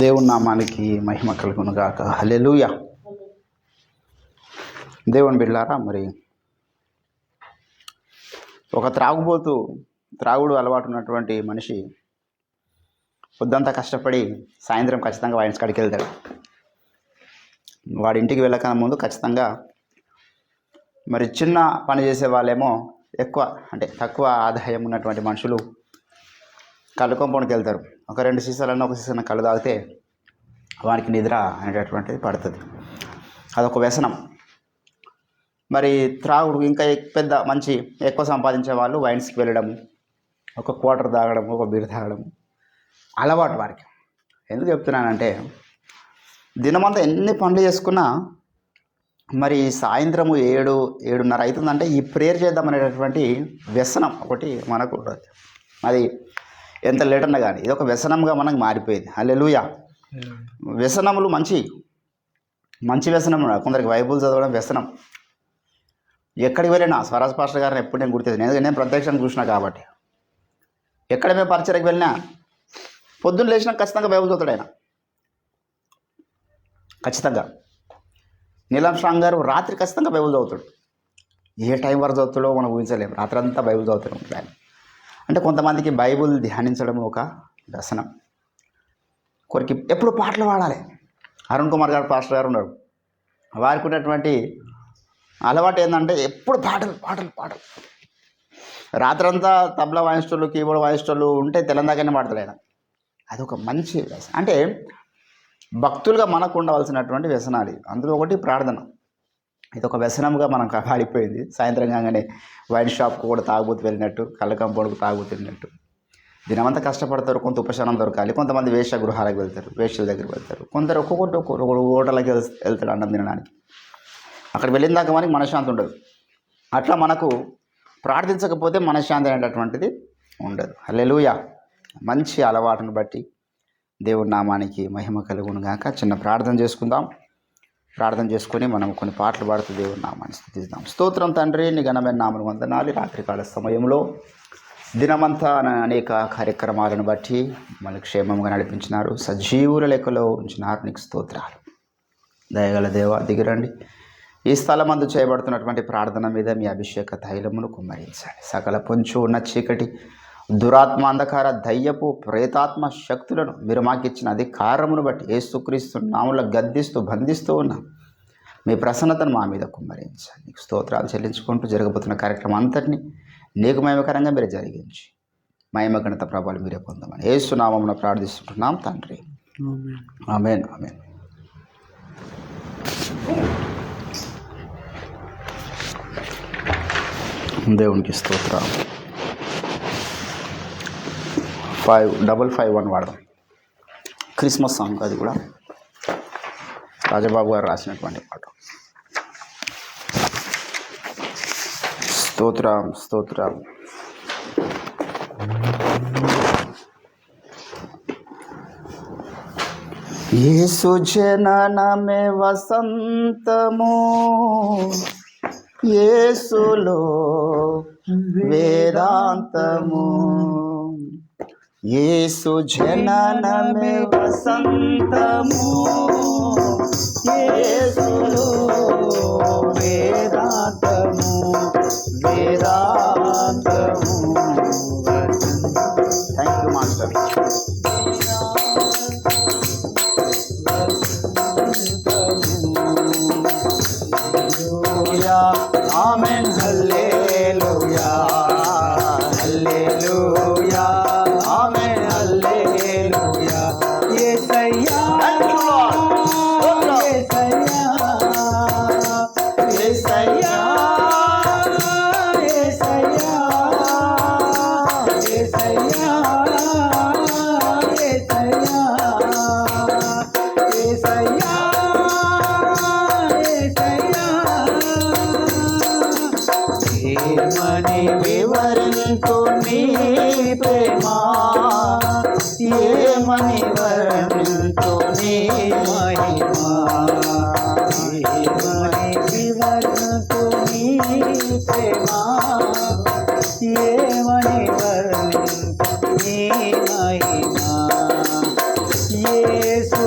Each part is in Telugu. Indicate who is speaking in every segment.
Speaker 1: దేవుని నామానికి మహిమ కలుగును గాక. హల్లెలూయా. దేవుని బిడ్డలారా, మరి ఒక త్రాగుడు అలవాటు ఉన్నటువంటి మనిషి పొద్దంతా కష్టపడి సాయంత్రం ఖచ్చితంగా వాయిన్స్ కాడికి వెళ్తాడు. వాడి ఇంటికి వెళ్ళక ముందు ఖచ్చితంగా మరి చిన్న పని చేసే వాళ్ళేమో తక్కువ ఆదాయం ఉన్నటువంటి మనుషులు కళ్ళు కొంపౌండ్కి వెళ్తారు. ఒక 2 సీసాలన్నా ఒక సీసా కళ్ళు తాగితే వానికి నిద్ర అనేటటువంటిది పడుతుంది. అదొక వ్యసనం. మరి త్రాగుడు ఇంకా ఎక్కువ సంపాదించే వాళ్ళు వైన్స్కి వెళ్ళడము, ఒక క్వార్టర్ తాగడము, ఒక బీర్ తాగడము అలవాటు వారికి. ఎందుకు చెప్తున్నానంటే, దినమంతా ఎన్ని పనులు చేసుకున్నా మరి సాయంత్రము 7-7:30 అవుతుందంటే ఈ ప్రేయర్ చేద్దామనేటటువంటి వ్యసనం ఒకటి మనకు ఉంటుంది. అది ఎంత లేట్ అన్నా కానీ ఇది ఒక వ్యసనంగా మనకు మారిపోయింది. హల్లెలూయా. వ్యసనములు మంచి వ్యసనం. కొందరికి బైబుల్ చదవడం వ్యసనం. ఎక్కడికి వెళ్ళినా స్వరాజ్ పాస్టర్ గారిని ఎప్పుడు నేను గుర్తు, నేను ప్రత్యక్షంగా చూసినా కాబట్టి ఎక్కడ మేము పరిచయకు వెళ్ళినా పొద్దున్న లేచినా ఖచ్చితంగా బైబుల్ చదువుతాడు ఆయన. ఖచ్చితంగా. నీలం స్ట్రాంగ్ గారు రాత్రి ఖచ్చితంగా బైబుల్ చదువుతాడు. ఏ టైం వరకు చదువుతాడో మనం ఊహించలేము. రాత్రి అంతా బైబుల్ చదువుతూనే ఉంటాడు ఆయన. అంటే కొంతమందికి బైబుల్ ధ్యానించడం ఒక వ్యసనం. కొరికి ఎప్పుడు పాటలు పాడాలి. అరుణ్ కుమార్ గారు పాస్టర్ గారు ఉన్నారు. వారికి ఉన్నటువంటి అలవాటు ఏంటంటే ఎప్పుడు పాటలు. రాత్రంతా తబలా వాయిస్టోళ్ళు, కీబోర్డ్ వాయిస్టోళ్ళు ఉంటే తెలంగాణనే పాడతాడు ఆయన. అదొక మంచి వ్యసనం. అంటే భక్తులుగా మనకు ఉండవలసినటువంటి వ్యసనాలు. అందులో ఒకటి ప్రార్థన. ఇది ఒక వ్యసనంగా మనం కాలిపోయింది. సాయంత్రం కాగానే వైన్ షాప్కు కూడా తాగుబోతు వెళ్ళినట్టు, కళ్ళ కంపౌండ్కు తాగుబోతు వెళ్ళినట్టు దినమంతా కష్టపడతారు. కొంత ఉపశమనం దొరకాలి. కొంతమంది వేశ్య గృహాలకు వెళ్తారు, వేశ్యల దగ్గరికి వెళ్తారు. కొందరు ఒక్కొక్కటి హోటల్కి వెళ్తాడు అన్నం తినడానికి. అక్కడ వెళ్ళిన దాకా మనకి మనశ్శాంతి ఉండదు. అట్లా మనకు ప్రార్థించకపోతే మనశ్శాంతి అనేటటువంటిది ఉండదు. హల్లెలూయా. మంచి అలవాటును బట్టి దేవుడి నామానికి మహిమ కలుగును గాక. చిన్న ప్రార్థన చేసుకుందాం. ప్రార్థన చేసుకొని మనం కొన్ని పాటలు పాడుతూ దేవుడి నామాన్ని స్తుతిద్దాం. స్తోత్రం తండ్రి, నీ ఘనమైన నామమును వందనాలు. రాత్రికాల సమయంలో దినమంతా అనేక కార్యక్రమాలను బట్టి మళ్ళీ క్షేమంగా నడిపించినారు. సజీవుల లెక్కలో ఉంచినారు. నీకు స్తోత్రాలు. దయగల దేవ, దిగిరండి. ఈ స్థలమందు చేయబడుతున్నటువంటి ప్రార్థన మీద మీ అభిషేక తైలమును కుమ్మరించండి. సకల పొంచు ఉన్న చీకటి, దురాత్మ, అంధకార, దయ్యపు, ప్రేతాత్మ శక్తులను మీరు మాకిచ్చిన అధికారమును బట్టి యేసుక్రీస్తు నామములో గద్దిస్తూ బంధిస్తూ ఉన్నాం. మీ ప్రసన్నతను మా మీద కుమ్మరించండి. నీకు స్తోత్రాలు చెల్లించుకుంటూ జరగబోతున్న కార్యక్రమం అంతటినీ నీకు మహిమకరంగా మీరు జరిగించి మహిమ ఘనత ప్రభావాలు మీరే పొందమని యేసు నామమున ప్రార్థిస్తుంటున్నాం తండ్రి. ఆమేన్. ఆమేన్. దేవునికి స్తోత్రం. 5551 వాడదాం. Christmas song. అది కూడా రాజబాబు గారు రాసినటువంటి పాట. స్తోత్రం. యేసు జననమే వసంతము, యేసులో వేదాంతము. యేసు జననమే వసంతము, యేసులో వేదాంతము. Thank you master. ఆమేన్. హల్లెలూయా, హల్లెలూయా, ఆమేన్. హల్లెలూయా. యేసయ్యా, యేసయ్యా, యేసయ్యా, యేసయ్యా, యేసయ్యా, యేసయ్యా, యేసయ్యా. ఏమని వివరింతు నీ ప్రేమ, ఏమని వర్ణింతు నీ మహిమ, ఏమని వివరింతు నీ ప్రేమ, ఏమని వర్ణింతు నీ మహిమ. యేసు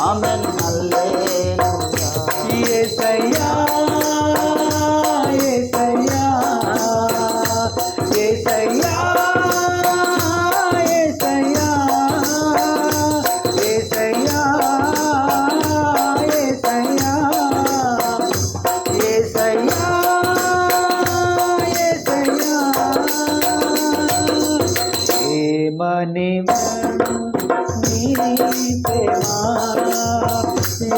Speaker 1: ఆమేన్ హల్లెలూయా.
Speaker 2: యేసయ్యా యేసయ్యా యేసయ్యా యేసయ్యా యేసయ్యా యేసయ్యా యేసయ్యా యేసయ్యా ఏమని నీ ప్రేమ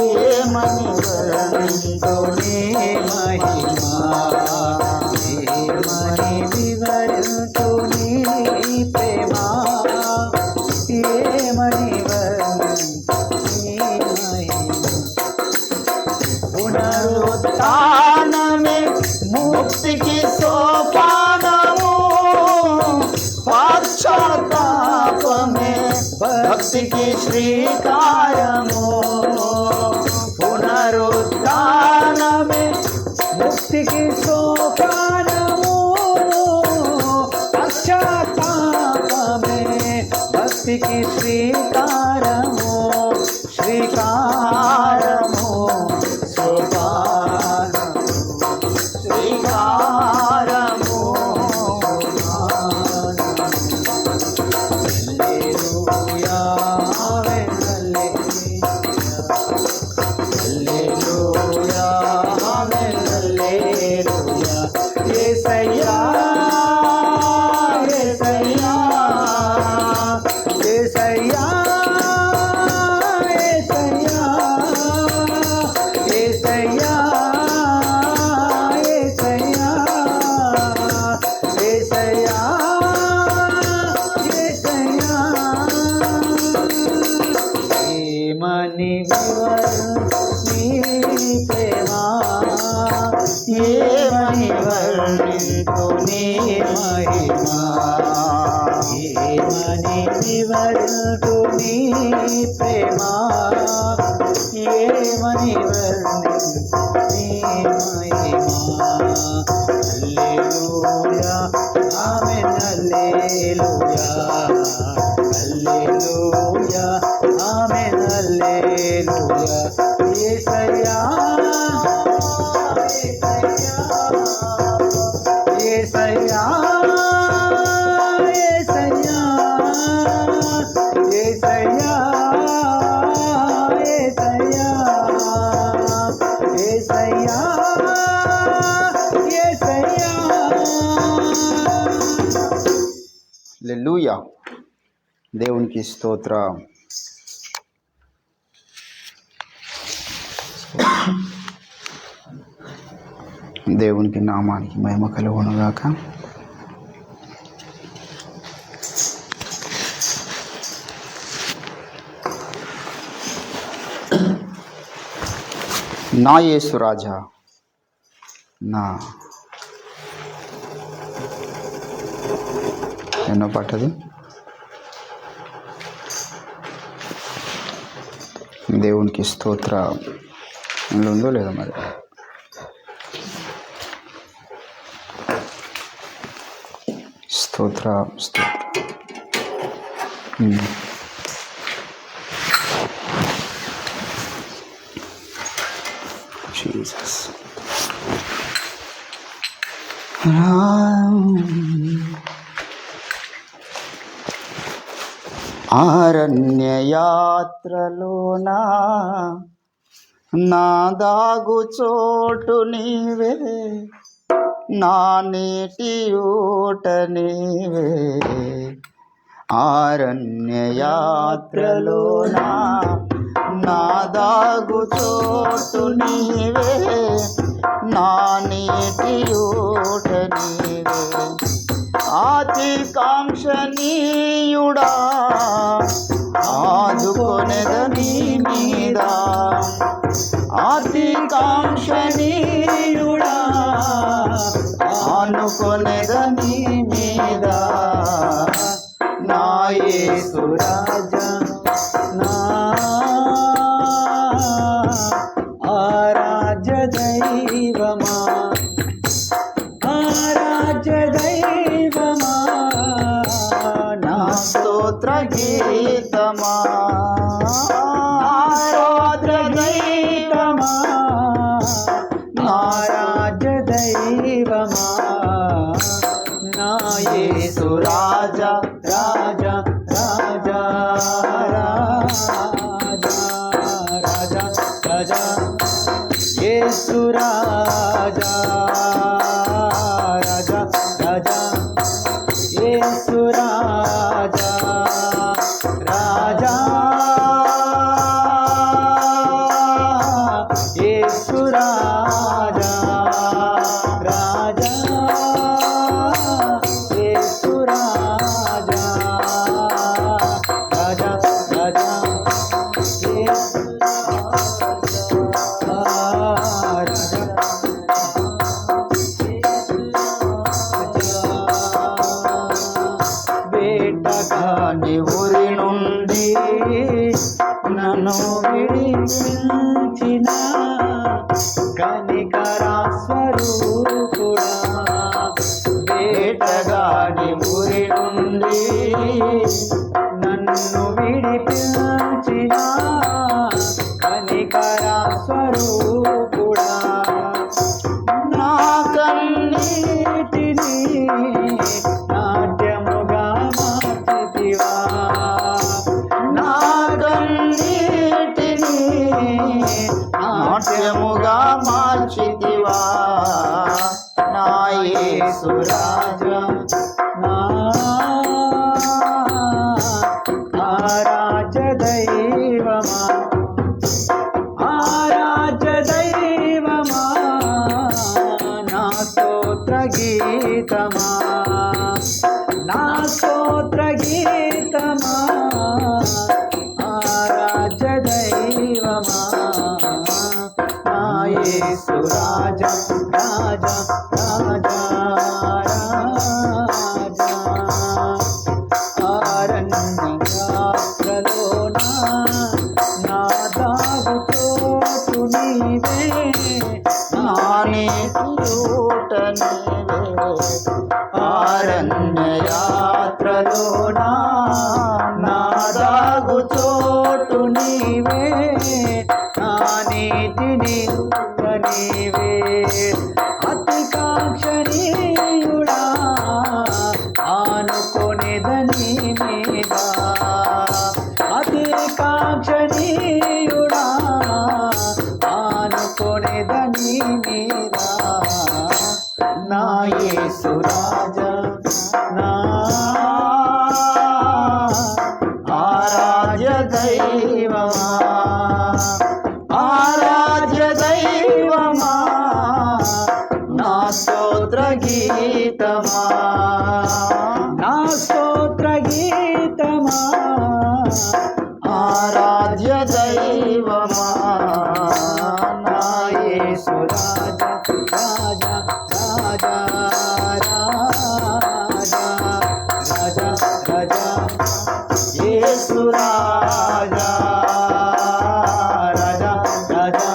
Speaker 1: ఏమని వర్ణింతు నీ
Speaker 2: మహిమా ఏమని వివరించు నీ ప్రేమ ఏమని వర్ణించు నీ మహిమా
Speaker 1: పునరుత్థానమే ముక్తికి సోపానము, పశ్చాత్తాపమే భక్తికి శ్రీకారము. పునరుత్థానమే
Speaker 2: ముక్తికి సోపానము, పశ్చాత్తాపమే భక్తికి శ్రీకారము శ్రీకారము సోపానము
Speaker 1: శ్రీకారము.
Speaker 2: హల్లెలూయా హల్లెలూయా హల్లెలూయా యేసయ్యా యేసయ్యా యేసయ్యా యేసయ్యా యేసయ్యా యేసయ్యా యేసయ్యా యేసయ్యా ఏమని నీ ప్రేమ
Speaker 1: ఏమని వర్ణింతు నీ
Speaker 2: మహిమా ఏమని వివరించు నీ ప్రేమ ఏమని వర్ణించు నీ మహిమా హల్లెలూయా ఆమేన్ హల్లెలూయా హల్లెలూయా ఆమేన్ హల్లెలూయా యేసయ్యా యేసయ్యా యేసయ్యా యేసయ్యా యేసయ్యా యేసయ్యా యేసయ్యా
Speaker 1: హల్లెలూయా. దేవునికి స్తోత్రం. దేవునికి నామానికి మహిమ కలుగునుగాక. నా యేసు రాజా, నా ఎన్నో పట్టది. దేవునికి స్తోత్ర. ఇందులో ఉందో లేదో మరి. స్తోత్ర స్తోత్ర. జీసస్. అరణ్య యాత్రలోనా నా దాగు చోటు నీవే, నా నీటి ఊట నీవే. అరణ్య యాత్రలోనా నా దాగు చోటు నీవే, నా నీటి ఊట నీవే. ఆతికాంక్షణీయుడా ఆదుకొనెదని మీద, ఆతికాంక్షణీయుడా ఆనుకొనెదని మీద. నా యేసు రాజా,
Speaker 2: నా ఆరాధ్య దైవమా, ఆరాధ్య దైవమా,
Speaker 1: నా స్తోత్ర గీతమా.
Speaker 2: రాజా రాజా యేసు రాజా రాజా రాజా యేసు రాజా రాజా యేసు రాజా రాజా యేసు రాజా రాజా రాజా యేసు
Speaker 1: వేటగాని ఊరి నుండి
Speaker 2: నన్ను విడిపించిన కనికరా స్వరూపుడా
Speaker 1: వేటగాని ఊరి నుండి
Speaker 2: నన్ను విడిపించిన కనికరా స్వరూపుడా
Speaker 1: నా
Speaker 2: నీటిని నాట్యముగా మార్చితివా
Speaker 1: నా కన్నీటిని నాట్యముగా మార్చితివా నా యేసు రాజా
Speaker 2: నా ఆరాధ్య దైవమా ఆరాధ్య దైవమా నా స్తోత్ర గీతమా నా స్తోత్ర గీతమా ఆరాధ్య దైవమా నా యేసు రాజా రాజా రాజా రాజా అరణ్యయాత్రలోన నా దాగు చోటు నీవే
Speaker 1: నా నీటి ఊట నీవే
Speaker 2: అరణ్యయాత్రలోన నా దాగు చోటు నీవే నా నీతిని నీవే అతి కాక్షణీయుడా ఆనుకొనేదని మీద అతి కాక్షణీయుడా ఆనుకొనేదని మీద నా యేసు రాజా నా
Speaker 1: ఆరాధ్య దైవమా ఆరాధ్య దైవమా నా స్తోత్ర గీతమా
Speaker 2: నా స్తోత్ర గీతమా
Speaker 1: ఆరాధ్య దైవమా
Speaker 2: నా యేసు రాజా రాజా రాజా రాజా రాజా రాజా
Speaker 1: యేసు రాజా రాజా రాజా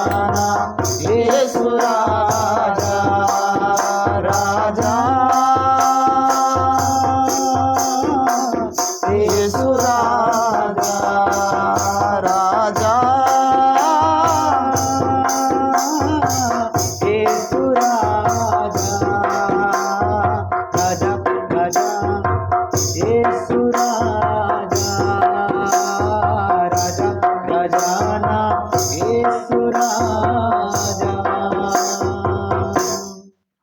Speaker 1: యేసు రాజా రాజా యేసు రాజా రాజా
Speaker 2: యేసు రాజా రాజా రాజా యేసు రాజా రాజా రాజా యేసు రాజా.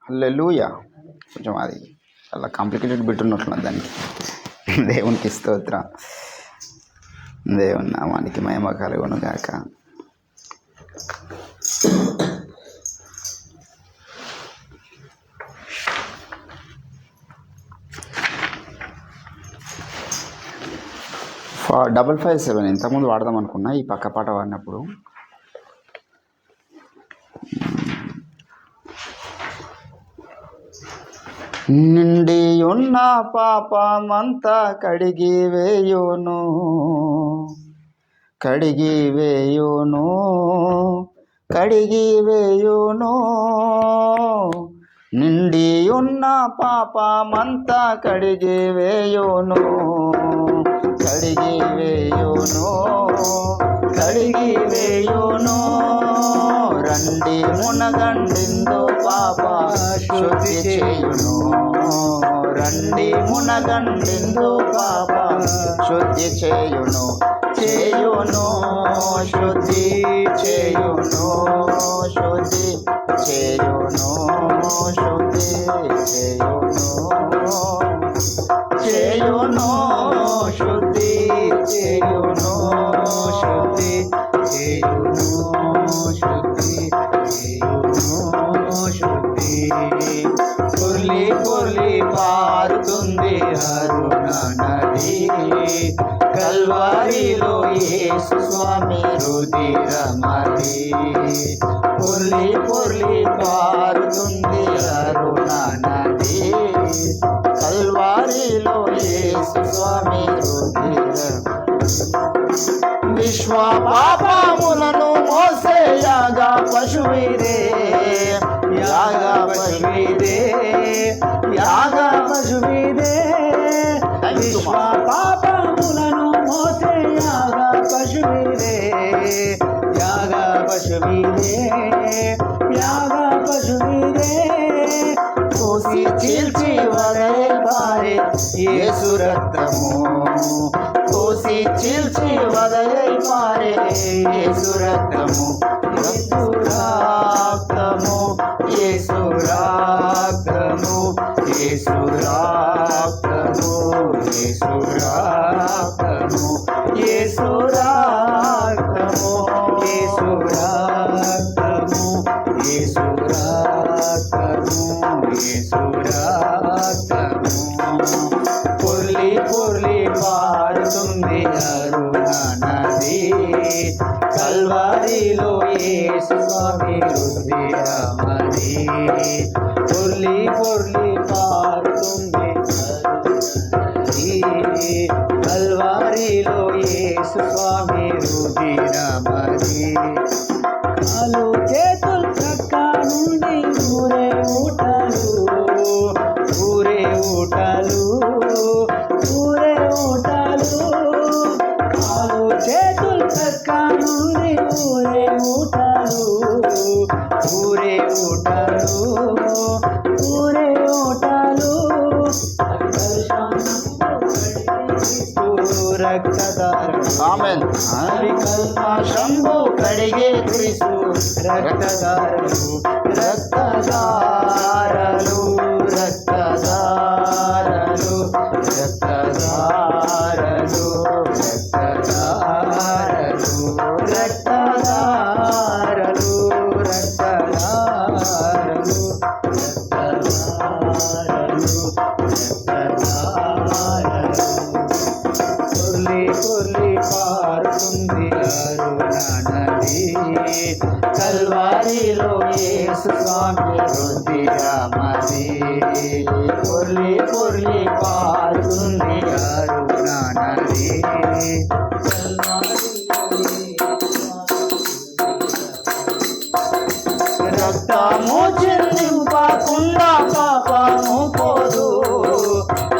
Speaker 1: హల్లెలూయా. కొంచెం అది చాలా కాంప్లికేటెడ్ బిట్ ఉన్నట్లున్నది దానికి. దేవునికి స్తోత్రం. దేవుని నామానికి మహిమ కలుగును గాక. ఫర్ 557 ఇంతకుముందు వాడదాం అనుకున్నా, ఈ పక్క పాట వాడినప్పుడు నిండి ఉన్న పాపమంతా కడిగి వేయును కడిగి వేయును కడిగి వేయును నిండి ఉన్న పాపమంతా కడిగి వేయును కడిగి వేయును కడిగి వేయును రండి మునగండిందు పాప శుద్ధి చేయును రండి మునగండిందు పాప శుద్ధి చేయును చేయును శుద్ధి చేయును శుద్ధి చేయును శుద్ధి చేయును శుద్ధి చేయును శుద్ధి చేయును శుద్ధి చేయును శుద్ధి పొర్లి పొర్లి పారుతుంది అరుణ నది కల్వారిలో యేసు స్వామి రుధిరమది పొర్లి పొర్లి పారుతుంది అరుణ నది కల్వారిలో యేసు స్వామి రుధిరం విశ్వ పాపములను మోసే యాగ పశువిదే యాగ పశువిదే యాగ పశువిదే విశ్వ పాపములను మోసే యాగ పశువిదే యాగ పశువిదే యాగ పశువిదే కోసి చీల్చి వదలే పారే యేసు రక్తము కోసి చీల్చి వదలై పారే యేసు రక్తము యేసు రక్తము యేసు రక్తము యేసు రక్తము యేసు రక్తము యేసు రక్తము యేసు రక్తము యేసు రక్తము యేసు రక్తము పొర్లి పొర్లి పారుతుంది అరుణ నది కల్వారిలో యేసు స్వామి రుధిరమది పొర్లి పొర్లి పారుతుంది కల్వారిలో యేసు స్వామి రుధిరమది కాలు చేతులు చక్క నుండి ఊరే ఊటలు ఊరే ఊటలు ఊరే ఊటలు కాలు చేతులు చక్క నుండి ఊరే ఊటలు ఊరే ఊటలు ఊరే ఊటలు ఆమెన్ శంభు కడిగే క్రీస్తు రక్తదారలు రక్తదారలు రక్తదారలు రక్తదారలు రక్తదారలు రక్తదారలు రక్తదారలు పొర్లి పొర్లి పారుతుంది అరుణ నది కల్వారిలో యేసు స్వామి రుధిరమది పొర్లి పొర్లి పారుతుంది అరుణ నది రక్తము చిందింపకుండా పాపము పోదు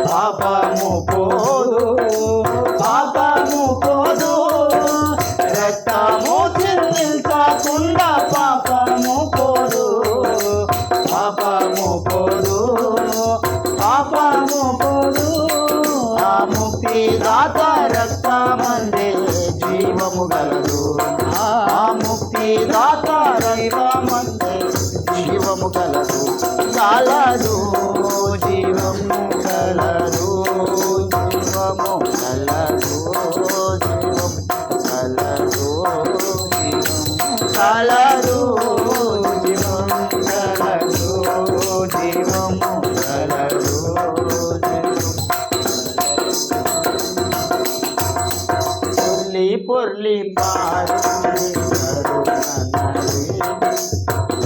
Speaker 1: పాపము పోదు పాపము పోదు రక్తము చిందించకుండా పాపము పోదు పాపము పోదు పాపము పోదు ఆ ముక్తి దాత రక్తమందే జీవము గలదు ఆ ముక్తి దాత రక్తమందే జీవము గలదు కలదు జీవము కలదు జీవము కలదు జీవము కలదు కలదు జీవము కలదు జీవము కలదు పొర్లి పొర్లి పారుతుంది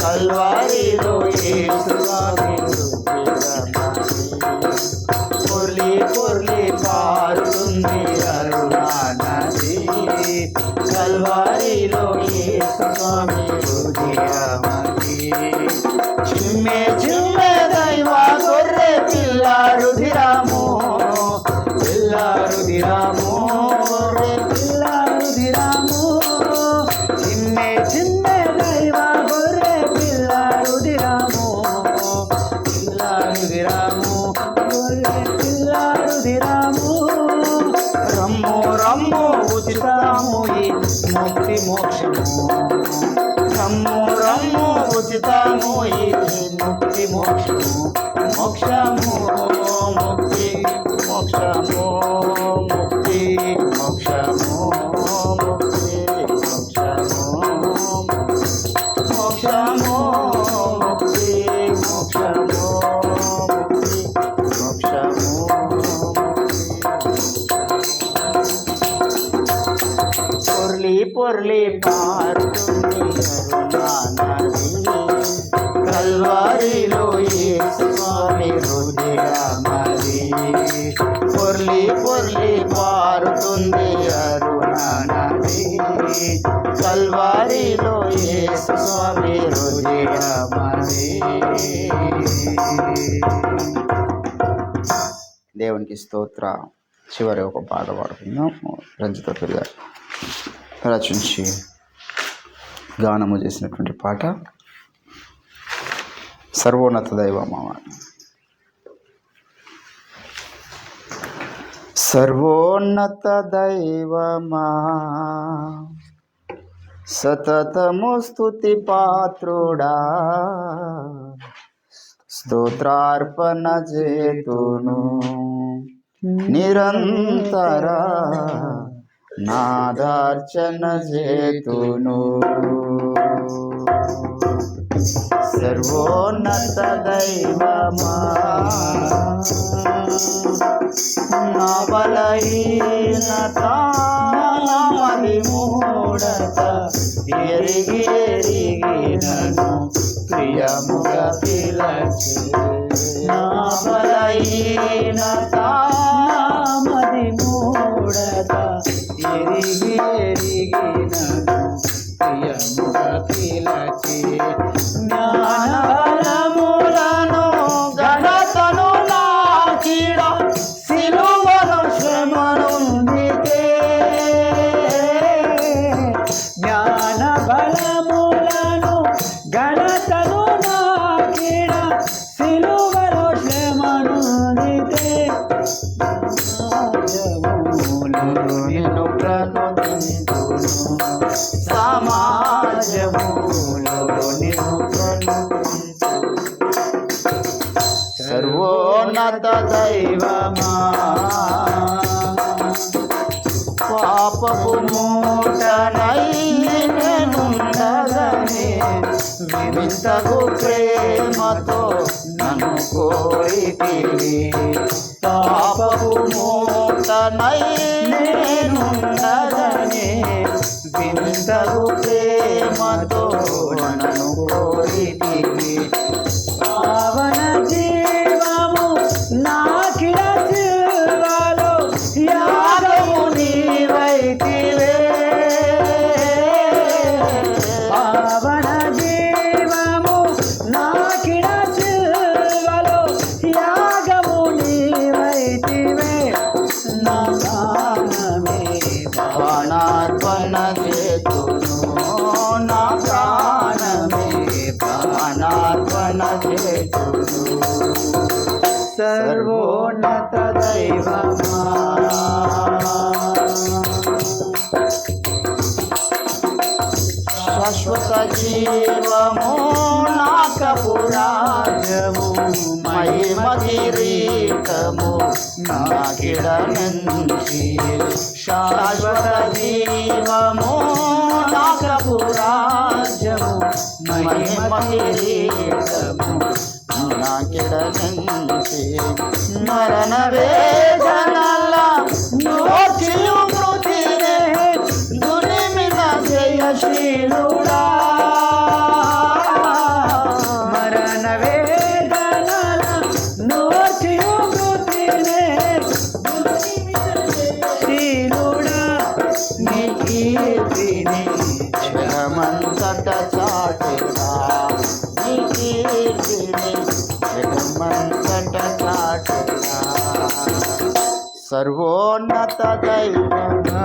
Speaker 1: కల్వారిలో యేసు స్వామి రుధిరమది పొర్లి పొర్లి పారుతుంది అరుణ నది కల్వారిలో యేసు స్వామి రుధిరమది చిమ్మే చిమ్మే దైవ గొర్రె పిల్ల రుధిరము పిల్ల రుధిరము గొర్రె పిల్ల రుధిరము చిమ్మే చిమ్మే దైవ గొర్రె పిల్ల రుధిరము పిల్ల రుధిరము గొర్రె పిల్ల రుధిరము రమ్ము రమ్ము ఉచిత ఉచితము ఇది ముక్తి మోక్షము మోక్షము ముక్తి మోక్షము ముక్తి మోక్షము ముక్తి మోక్షము మోక్షము ముక్తి మోక్షము ముక్తి మోక్షము పొర్లి పొర్లి పారుతుంది కరుణా నది కల్వారిలో యేసు స్వామి హృదయమది పొర్లి పొర్లి పారుతుంది అరుణా నది కల్వారిలో యేసు స్వామి హృదయమది. దేవునికి స్తోత్ర. చివరి ఒక పాట పాడుకుందాం. రంజిత్ గారు రచించి గానము చేసినటువంటి పాట సర్వోన్నత దైవమా. సర్వోన్నత దైవమా సతతము స్తుతి పాత్రుడా స్తోత్రార్పణ చేతును నిరంతర నాదార్చన చేతును. సర్వోన్నత దైవమా నా బలహీనత నాది మూఢత ఎరిగి ఎరిగి నన్ను ప్రియముగా పిలచి నా బలహీనత నాది మూఢత ఎరిగి ఎరిగి నన్ను ప్రియముగా పిలచి జ్ఞానములను ఘనతను నాకిడ సిలువను శ్రమనుందితే
Speaker 2: జ్ఞాన బలములను ఘనతను నాకిడ సిలువలో శ్రమనుందితే
Speaker 1: నిన్ను ప్రణుతింతును సమాజములో నిన్ను ప్రణుతింతును. సర్వోన్నత దైవమా పాపపు మూటనై నేనుండగనే వింతకు ప్రేమతో నన్ను కోరితివి. పాపపు మూటనై నేనుండగనే వింతకు ప్రేమతో నన్ను కోరితివి.
Speaker 2: పావన జీవము నాకిడ సిలువలో యాగము నీవైతివే. పావన జీవము నాకిడ సిలువలో యాగము నీవైతివే. నా ప్రాణమే
Speaker 1: ప్రాణార్పణ చేతును నా ప్రాణమే ప్రాణార్పణ చేతును. సర్వోన్నత దైవమా శాశ్వత జీవము నాకపు రాజము మహిమ కిరీటము నాకిడ నుంచి. శాశ్వత జీవము నాకపు రాజము మహిమ కిరీటము నాకిడ నుంచి. మరణ వేదనల నోచియు మృతినే దునిమిన జయశీలుడా.
Speaker 2: మరణ వేదనల నోచియు మృతినే శీలుడా.
Speaker 1: నీ కీర్తిని జగమంతట చాటెదా నీ కీర్తిని జగమంతట చాటెదా. సర్వోన్నత దైవమా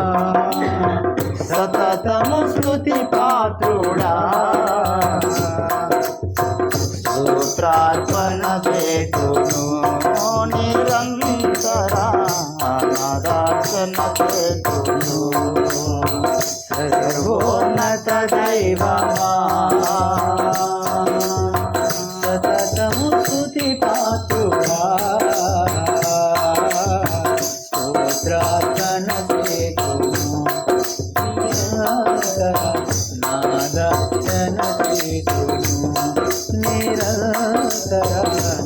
Speaker 1: సతతము స్తుతి పాత్రుడా స్తోత్రార్పణ చేతును నిరంతర నాదార్చన చేతును.
Speaker 2: సర్వోన్నత దైవమా సతతము స్తుతి పాత్రుడా స్తోత్రార్పణ చేతును నాదర్శన చేతును నిరంతర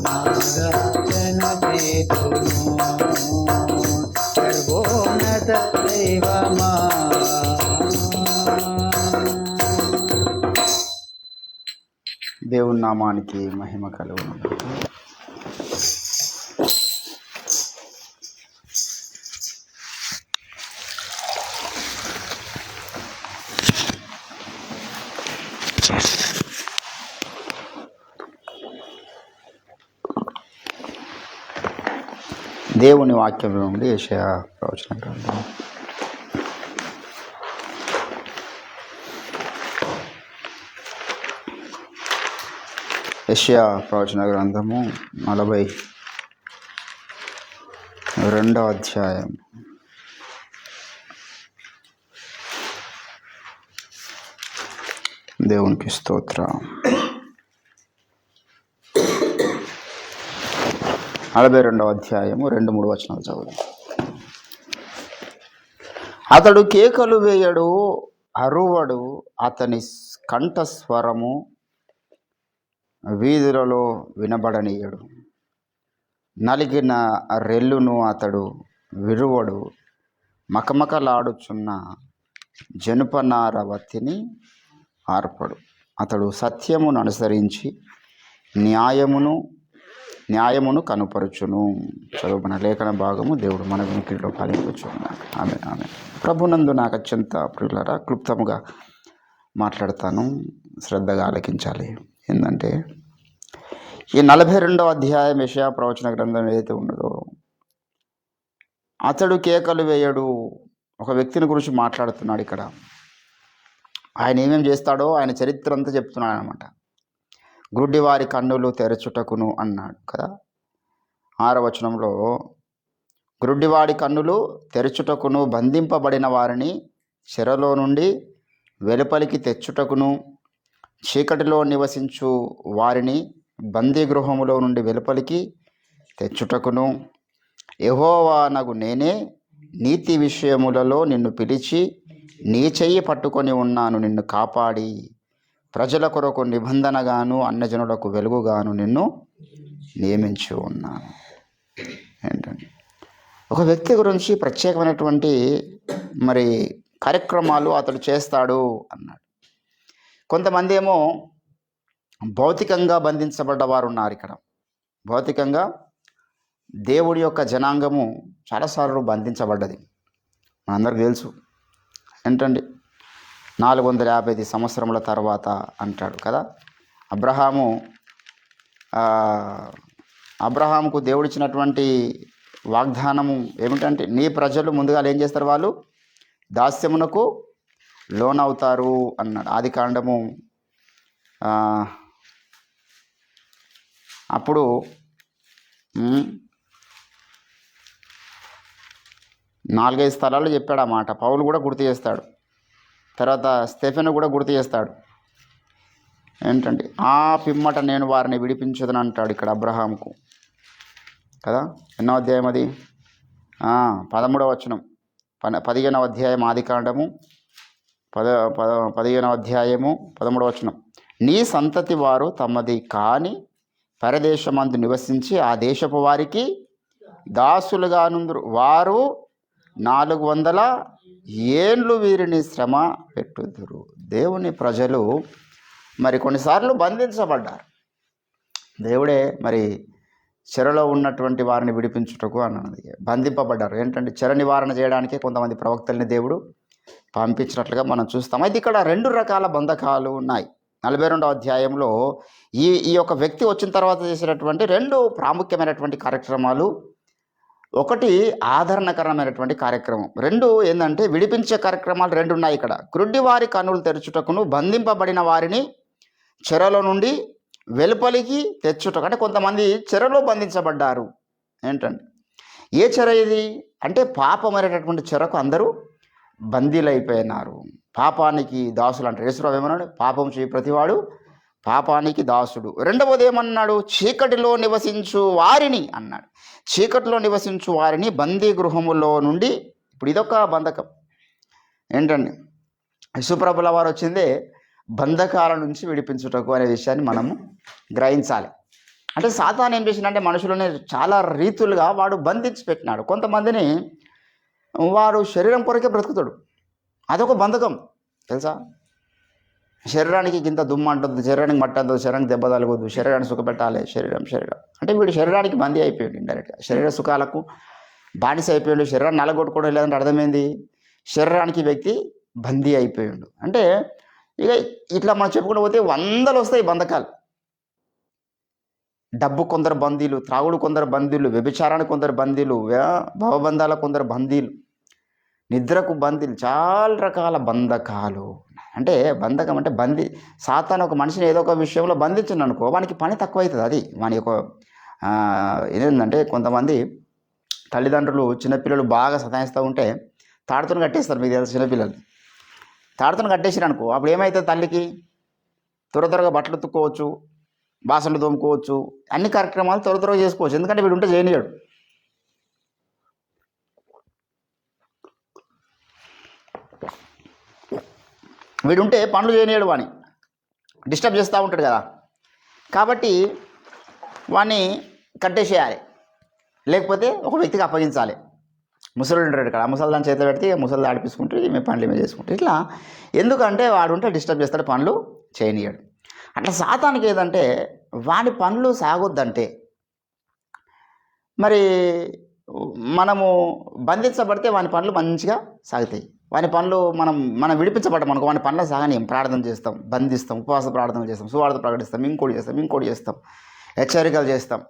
Speaker 2: నాదర్శన చేతును సర్వోన్నత దైవమా
Speaker 1: దేవుని నామానికి మహిమ కలుగును. దేవుని వాక్యం నుండి యెషయా ప్రవచన గ్రంథం యెషయా ప్రవచన గ్రంథము 42వ అధ్యాయం. దేవునికి స్తోత్రం. 42వ అధ్యాయము 2-3 వచనాలు చదువు. అతడు కేకలు వేయడు, అరువడు, అతని కంఠస్వరము వీధులలో వినబడనీయడు. నలిగిన రెల్లును అతడు విరువడు, మకమకలాడుచున్న జనుపనారవతిని ఆర్పడు. అతడు సత్యమును అనుసరించి న్యాయమును కనుపరుచును. చదువుకున్న లేఖన భాగము దేవుడు మన వినికిడిలో పాలించుచున్నాడు. ఆమె ప్రభునందు నాకు అత్యంత ప్రియులారా, క్లుప్తముగా మాట్లాడతాను, శ్రద్ధగా ఆలకించాలి. ఏంటంటే ఈ 42వ అధ్యాయం యెషయా ప్రవచన గ్రంథం ఏదైతే ఉన్నదో, అతడు కేకలు వేయడు, ఒక వ్యక్తిని గురించి మాట్లాడుతున్నాడు ఇక్కడ. ఆయన ఏమేం చేస్తాడో ఆయన చరిత్ర అంతా చెప్తున్నాడు అనమాట. గుడ్డివారి కన్నులు తెరచుటకును అన్నాడు కదా 6వ వచనంలో. గుడ్డివాడి కన్నులు తెరచుటకును, బంధింపబడిన వారిని చెరలో నుండి వెలుపలికి తెచ్చుటకును, చీకటిలో నివసించు వారిని బందీగృహములో నుండి వెలుపలికి తెచ్చుటకును, యెహోవానగు నేనే నీతి విషయములలో నిన్ను పిలిచి నీ చెయ్యి పట్టుకొని ఉన్నాను, నిన్ను కాపాడి ప్రజల కొరకు నిబంధనగాను అన్యజనులకు వెలుగుగాను నిన్ను నియమించి ఉన్నాను. ఏంటండి, ఒక వ్యక్తి గురించి ప్రత్యేకమైనటువంటి కార్యక్రమాలు అతడు చేస్తాడు అన్నాడు. కొంతమంది ఏమో భౌతికంగా బంధించబడ్డ వారు ఉన్నారు. ఇక్కడ భౌతికంగా దేవుడి యొక్క జనాంగము చాలాసార్లు బంధించబడ్డది, మనందరికీ తెలుసు. ఏంటండి, 450 సంవత్సరముల తర్వాత అంటాడు కదా. అబ్రహాముకు దేవుడిచ్చినటువంటి వాగ్దానము ఏమిటంటే, నీ ప్రజలు ముందుగా ఏం చేస్తారు, వాళ్ళు దాస్యమునకు లోనవుతారు అన్నాడు. ఆది కాండము అప్పుడు 4-5 స్థలాలు చెప్పాడు ఆ మాట. పౌలు కూడా గుర్తు చేస్తాడు, తర్వాత స్టెఫెను కూడా గుర్తు చేస్తాడు. ఏంటంటే, ఆ పిమ్మట నేను వారిని విడిపించదని అంటాడు ఇక్కడ అబ్రహాముకు కదా. ఎన్నో అధ్యాయం అది? 13వ వచనం, 15వ అధ్యాయం ఆది కాండము 15వ అధ్యాయము 13వ వచనం. నీ సంతతి వారు తమది కాని పరదేశమందు నివసించి ఆ దేశపు వారికి దాసులుగా నుందురు. వారు 400 ఏండ్లు వీరిని శ్రమ పెట్టుదురు. దేవుని ప్రజలు కొన్నిసార్లు బంధించబడ్డారు. దేవుడే చెరలో ఉన్నటువంటి వారిని విడిపించుటకు అన్నది బంధింపబడ్డారు. ఏంటంటే, చెర నివారణ చేయడానికే కొంతమంది ప్రవక్తల్ని దేవుడు పంపించినట్లుగా మనం చూస్తాం. అయితే ఇక్కడ 2 రకాల బంధకాలు ఉన్నాయి. 42వ అధ్యాయంలో ఈ యొక్క వ్యక్తి వచ్చిన తర్వాత చేసినటువంటి 2 ప్రాముఖ్యమైనటువంటి కార్యక్రమాలు. ఒకటి ఆదరణకరమైనటువంటి కార్యక్రమం, 2 ఏంటంటే విడిపించే కార్యక్రమాలు 2 ఉన్నాయి ఇక్కడ. గ్రుడ్డివారి కన్నులు తెరచుటకును, బంధింపబడిన వారిని చెరలో నుండి వెలుపలికి తెచ్చుటకు. అంటే కొంతమంది చెరలో బంధించబడ్డారు. ఏంటంటే, ఏ చెర ఇది అంటే పాపమైనటువంటి చెరకు అందరూ బందీలైపోయినారు, పాపానికి దాసులు అంటారు. యేసురావు ఏమన్నాడు? పాపం చేయి ప్రతివాడు పాపానికి దాసుడు. రెండవది ఏమన్నాడు? చీకటిలో నివసించు వారిని అన్నాడు. చీకటిలో నివసించు వారిని బందీ గృహములో నుండి, ఇప్పుడు ఇదొక బంధకం ఏంటండి, యేసుప్రభుల వారు వచ్చిందే బంధకాల నుంచి విడిపించుటకు అనే విషయాన్ని మనము గ్రహించాలి. అంటే సాతాను ఏం చేసిందంటే మనుషులని చాలా రీతులుగా వాడు బంధించి పెట్టినాడు. కొంతమందిని వాడు శరీరం కొరకే బ్రతుకుతాడు, అదొక బంధకం తెలుసా. శరీరానికి ఇంత దుమ్ము అంటుంది, శరీరానికి మట్టి అంటుంది, శరీరానికి దెబ్బ తలగొద్దు, శరీరాన్ని సుఖపెట్టాలి, శరీరం అంటే వీడు శరీరానికి బందీ అయిపోయాడు. ఇండైరెక్ట్గా శరీర సుఖాలకు బానిస అయిపోయాడు. శరీరాన్ని నలగొట్టుకోవడం లేదంటే అర్థమైంది, శరీరానికి వ్యక్తి బందీ అయిపోయాడు. అంటే ఇక ఇట్లా మనం చెప్పుకుంటూ పోతే వందలు వస్తాయి బంధకాలు. డబ్బు కొందరు బందీలు, త్రాగుడు కొందరు బందీలు, వ్యభిచారానికి కొందరు బందీలు, భవబంధాలకు కొందరు బందీలు, నిద్రకు బందీలు, చాలా రకాల బంధకాలు. అంటే బంధకం అంటే సాతాను ఒక మనిషిని ఏదో ఒక విషయంలో బంధించింది అనుకో, వానికి పని తక్కువ అవుతుంది. అది వాని యొక్క ఏంటంటే కొంతమంది తల్లిదండ్రులు చిన్నపిల్లలు బాగా సతాయిస్తూ ఉంటే తాడుతుని కట్టేస్తారు. మీకు తెలుసు, చిన్నపిల్లలు తాడుతుని కట్టేసారు అనుకో, అప్పుడు ఏమవుతుంది, తల్లికి త్వరగా బట్టలు ఉతుక్కోవచ్చు, బాసనలు తోముకోవచ్చు, అన్ని కార్యక్రమాలు త్వరగా చేసుకోవచ్చు. ఎందుకంటే వీడు ఉంటే చేయనియాడు. వీడుంటే పనులు చేయనియాడు, వాని డిస్టర్బ్ చేస్తూ ఉంటాడు కదా. కాబట్టి వాడిని కట్టేసేయాలి, లేకపోతే ఒక వ్యక్తికి అప్పగించాలి. ముసలి ఉంటాడు కదా, ముసలి దాని చేతిలో పెడితే ముసలి ఆడిపించుకుంటే మేము పనులు ఏమే చేసుకుంటాం. ఇట్లా ఎందుకంటే వాడు ఉంటే డిస్టర్బ్ చేస్తాడు, పనులు చేయనియాడు. అట్లా సాతానికి ఏదంటే వాని పనులు సాగొద్దంటే, మరి మనము బంధించబడితే వాని పనులు మంచిగా సాగుతాయి. వాని పనులు మనం విడిపించబడ్డాం అనుకో, వాని పనులు సాగనీయం. ప్రార్థన చేస్తాం, బంధిస్తాం, ఉపవాస ప్రార్థనలు చేస్తాం, సువార్త ప్రకటిస్తాం, ఇంకోటి చేస్తాం, హెచ్చరికలు చేస్తాం,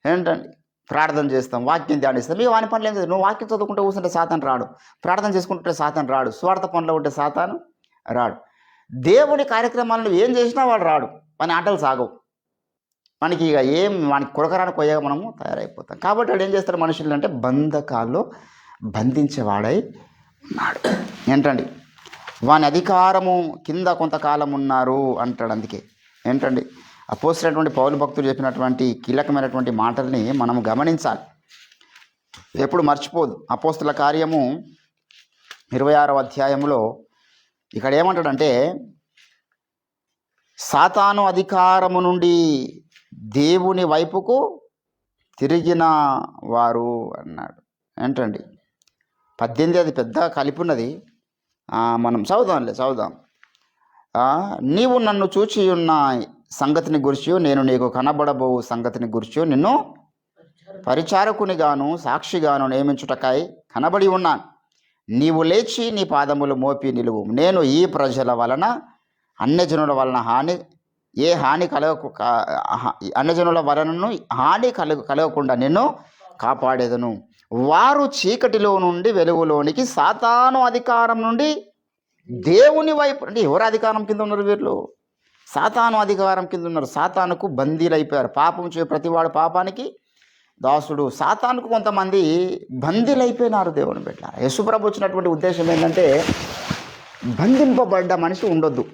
Speaker 1: ఏంటండి ప్రార్థన చేస్తాం, వాక్యం ధ్యానిస్తాం. ఇక వాని పనులు ఏం చేస్తాం? నువ్వు వాక్యం చదువుకుంటే కూర్చుంటే సాతాను రాడు, ప్రార్థన చేసుకుంటుంటే సాతాను రాడు, సువార్త పనులు ఉంటే సాతాను రాడు. దేవుడి కార్యక్రమాలను ఏం చేసినా వాడు రాడు, వాని ఆటలు సాగవు. మనకి ఇక వానికి కొరకరాని కొయ్యగా మనము తయారైపోతాం. కాబట్టి వాడు ఏం చేస్తాడు మనుషులు అంటే బంధకాల్లో బంధించేవాడై ఉన్నాడు. ఏంటండి, వాని అధికారము కింద కొంతకాలం ఉన్నారు అంటాడు. అందుకే ఏంటండి అపోస్తలుడైనటువంటి పౌలు భక్తుడు చెప్పినటువంటి కీలకమైనటువంటి మాటల్ని మనం గమనించాలి, ఎప్పుడు మర్చిపోదు. అపోస్తల కార్యము 26వ అధ్యాయంలో ఇక్కడ ఏమంటాడంటే, సాతాను అధికారము నుండి దేవుని వైపుకు తిరిగిన వారు అన్నాడు. ఏంటండి 18 అది పెద్ద కలిపి ఉన్నది, మనం చదువుదాం. నీవు నన్ను చూచి ఉన్న సంగతిని గురించి, నేను నీకు కనబడబో సంగతిని గురించి నిన్ను పరిచారకునిగాను సాక్షిగాను నియమించుటకై కనబడి ఉన్నాను. నీవు లేచి నీ పాదములు మోపి నిలువు. నేను ఈ ప్రజల వలన అన్యజనుల వలన అన్యజనుల వలనను హాని కలగకుండా నిన్ను కాపాడేదను. వారు చీకటిలో నుండి వెలుగులోనికి, సాతాను అధికారం నుండి దేవుని వైపు. అంటే ఎవరు అధికారం కింద ఉన్నారు? వీళ్ళు సాతాను అధికారం కింద ఉన్నారు. సాతానుకు బందీలైపోయారు. పాపం చే ప్రతివాడు పాపానికి దాసుడు. సాతానుకు కొంతమంది బందీలైపోయినారు. దేవుని బిడ్డ యేసుప్రభు వచ్చినటువంటి ఉద్దేశం ఏంటంటే, బంధింపబడ్డ మనిషి ఉండొద్దు,